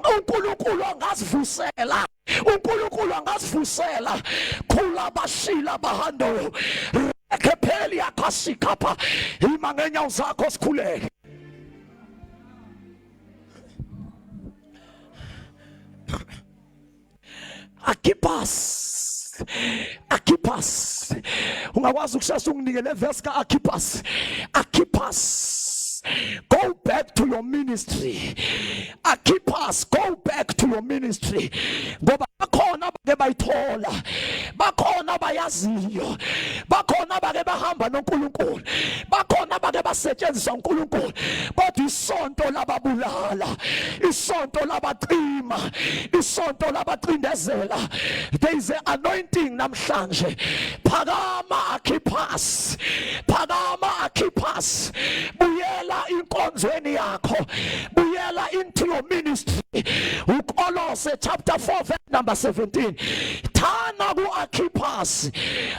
uNkulunkulu angazivusela, uNkulunkulu angazivusela. Khula bashila bahando rekepheli akasikapha ima ngenyawo zakho sikhuleke. Akippas ungakwazi ukushesha unginike le verse ka Akippas. Go back to your ministry. Akippas, go back to your ministry. Ngoba bakhona abake bayithola, bakhona abangayaziyo, bakhona abake bahamba noNkulunkulu, bakhona abake basetshenziswa uNkulunkulu, kodwa isonto lababulala, isonto labaqhima, isonto labaqindezela. There is an anointing namhlanje. Phakama Archippus, phakama Archippus, buyela inkonzweni yakho, buyela into your ministry. uKolose chapter 4 verse number 17. Thana ku Archippus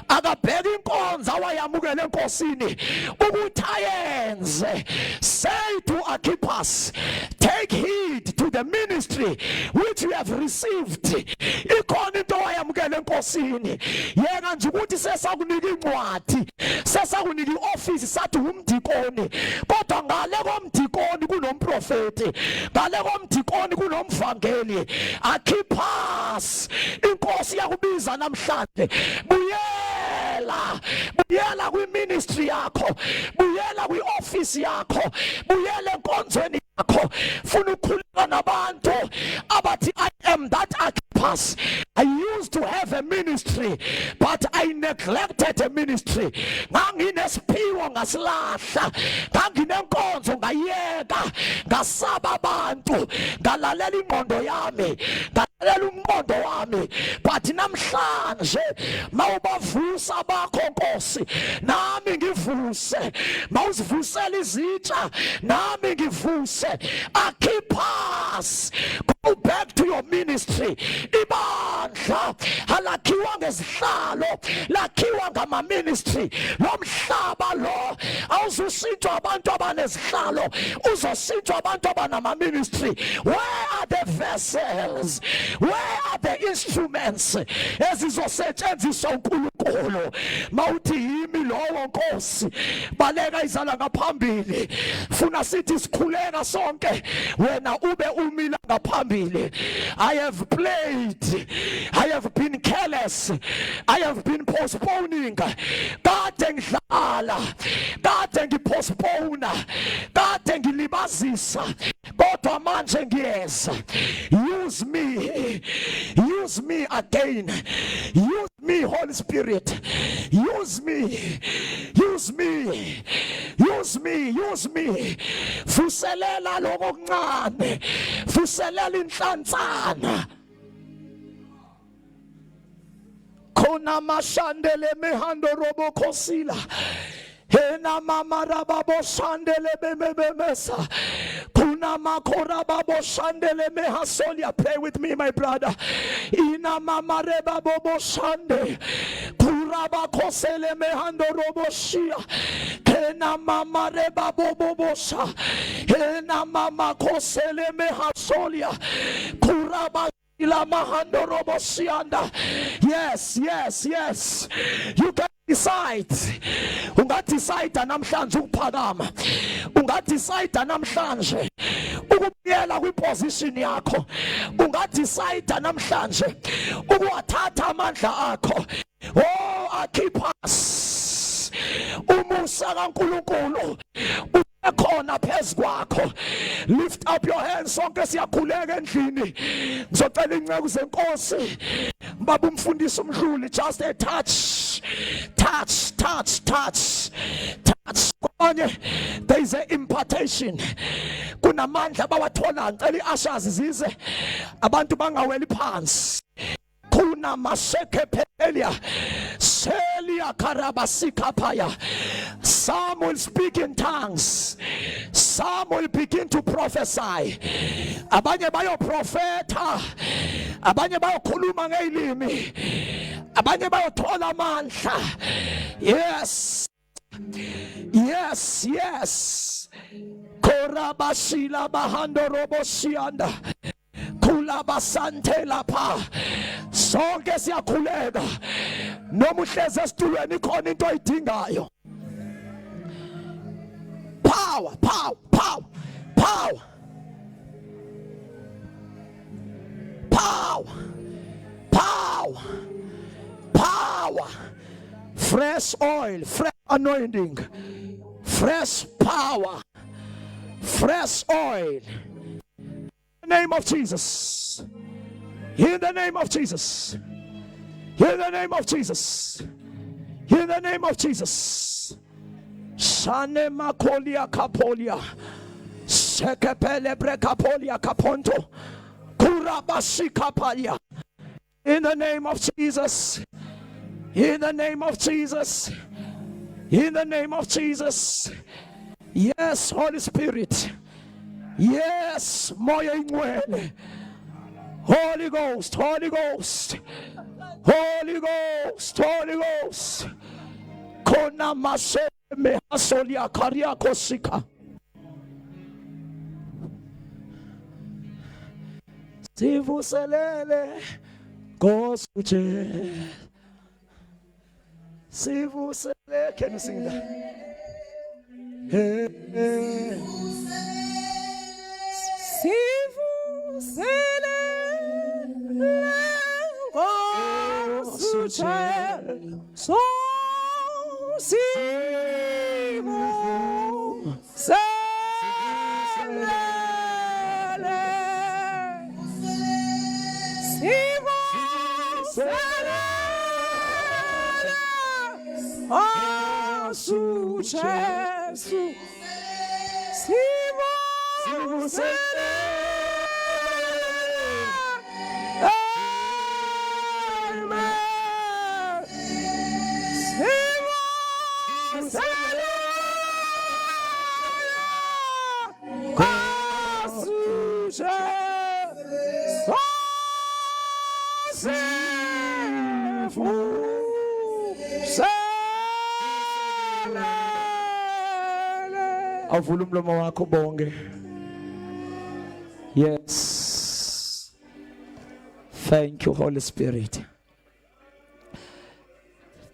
akabheka inkonzo awayamukela enkosini ukuthi ayenze. Say to Archippus, take heed to the ministry which you have received. Ikhona into awayamukela enkosini. Yeka nje ukuthi sesakunika incwadi, sesakunika ioffice sathi umdikoni, kodwa ngale komdikoni kunomprofeti, ngale komdikoni kunomvangeli. Archippus, inkosi yakubiza namhlanje. Buyela kwi-ministry yakho, buyela kwi-office yakho, buyela enkonzweni yakho. Funa ukukhuleka nabantu abathi I am that Archippus. I used to have a ministry, but I neglected a ministry. Nganginesiphiwo ngasilahla, nganginenkonzo ngayeka, ngasaba abantu, ngalalela ingqondo yami, ngalalela umqondo wami. But namhlanje mawubavusa bakho Nkosi, nami ngivuse. Mawuzivusela izitsha, nami ngivuse. Archippus, go back to your ministry. Ibandla alakhiwa ngezihlalo, lakhiwa ngama ministry. Lo mhlaba lo awuzushintsha abantu abanezihlalo, uzoshintsha abantu abanama ministry. Where are the vessels? Where are the instruments ezizosetshenziswa uNkulunkulu? Mawuthi yimi lowo Nkosi, baleka izala ngaphambili. Funa sithi sikhuleka sonke, wena ube umila ngaphambili. I have played, I have been careless, I have been postponing. Kade ngidlala, kade ngipostpone, kade ngilibazisa, kodwa manje ngiyeza. Use me again. Use me, Holy Spirit. Use me. Vuselela lokho kuncane, vuselela inhlanzana. Khona mashandele mehando robo khosila, hena mama rababo shandele bemebemesa. Pray with me, my brother. Ina mama reba bobo shande, kuraba kosele mehando roboshia, kena mama reba bobo bosha, kena mama kosele mehasolia, kuraba. Yes. You can decide. Ungadecide namhlanje ukuphakama. Ungadecide namhlanje ukubuyela kwiposition yakho. Ungadecide namhlanje ukuwathatha amandla akho. Oh Archippus, umusa kaNkulunkulu ekhona phezu kwakho. Lift up your hands, sonke siyakhuleka endlini. Ngizocela inceku zenkosi baba umfundisi umdluli, just a touch. There is an impartation. Kunamandla bawathola. Ngicela iushers zize abantu bangaweli phansi. Kuna maseke pelia selia karabasika paya. Some will speak in tongues, some will begin to prophesy. Abanye bayo profeta, abanye bayo khuluma ngeilimi, abanye bayo thola amandla. Yes. Korabashila bahando roboshianda. Kula basante lapha. Sonke siyakhuleka. Noma uhleze esitulweni khona into oyidingayo. Power. Fresh oil, fresh anointing, fresh power, fresh oil. In the name of Jesus. In the name of Jesus. In the name of Jesus. In the name of Jesus. Shane makolia kapolia. Sekepele brekapolia kaponto. Kurabasi kapalia. In the name of Jesus. In the name of Jesus. In the name of Jesus. Yes, Holy Spirit. Yes, moya ingwele. Holy Ghost, Holy Ghost. Holy Ghost, Holy Ghost. Kona maseme hasolia karia kosika. Sivuselele kosuche. Sivusele. Can you sing that? Hey, hey. Sivusele kosuche. So sivusele. Sucesso, se você avula umlomo wakho bonke. Yes. Thank you, Holy Spirit.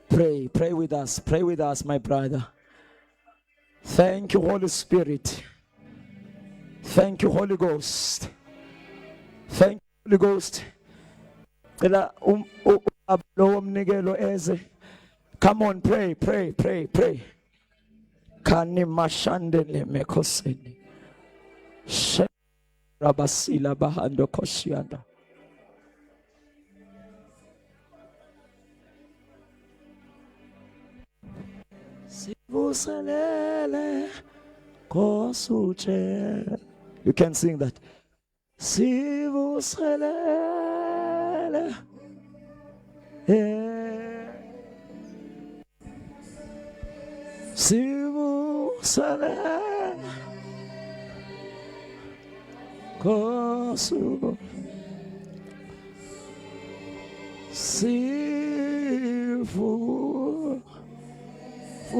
Pray with us. Pray with us, my brother. Thank you, Holy Spirit. Thank you, Holy Ghost. Thank you, Holy Ghost. Come on, pray. Kani mashandele mekoseni. Rabasila bahando koshianda. Sivuselele kosuche. You can sing that. Sivuselele. Sivuselele kosu. Sivu. I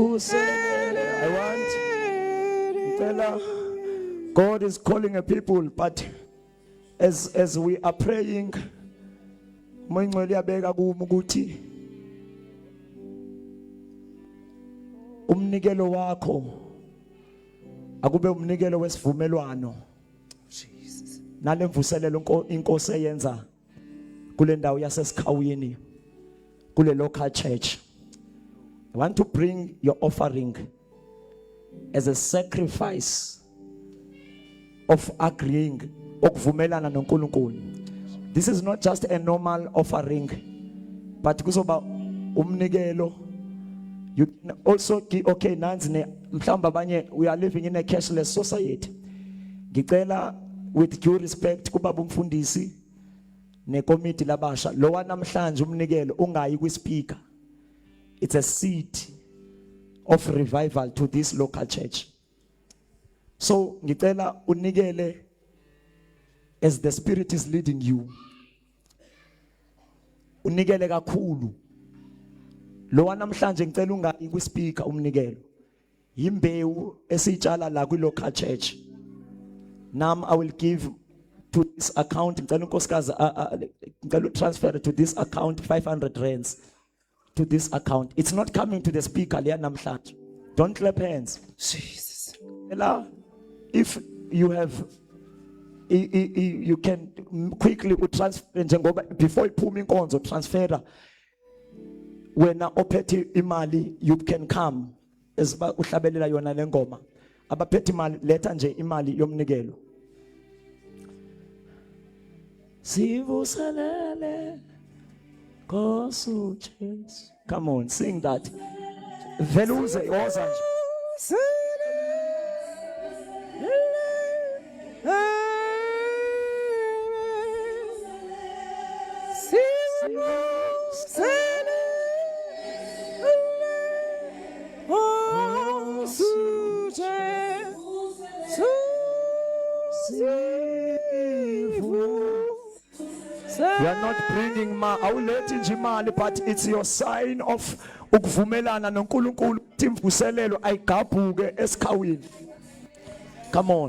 want to tell her, God is calling a people, but as we are praying, umnikelo wakho akube umnikelo wesivumelwano nalemvuselelo inkosi eyenza kule ndawo yasesikhawini kule local church. I want to bring your offering as a sacrifice of agreeing okuvumelana noNkulunkulu. This is not just a normal offering, but kuzoba umnikelo. You can also give, okay, nanzine mhlamba abanye, we are living in a cashless society. Ngicela with due respect kubaba umfundisi nekomiti labasha lo wanamhlanje umnikelo ungayi kwispeaker. It's a seed of revival to this local church. So ngicela unikele as the Spirit is leading you. Unikele kakhulu. Lo wanamhlanje ngicela ungayi kwispeaker umnikelo. Yimbewu esitshala la kwi local church. Now I will give to this account. Ngicela unkosikazi ngicela transfer to this account 500 rands. To this account. It's not coming to the speaker le namhlanje. Don't clap hands. Jesus. If you have you can quickly transfer njengoba before iphuma inkonzo transfer wena ophethe imali you can come esiba uhlabelela yona lengoma abaphethe imali letha nje imali yomnikelo. Sivuselele ko Come on, sing that. Veluze yoza nje. You are not bringing awulethi nje imali, but it's your sign of ukuvumelana noNkulunkulu ukuthi imvuselelo ayigabhuke esikhawini. Come on.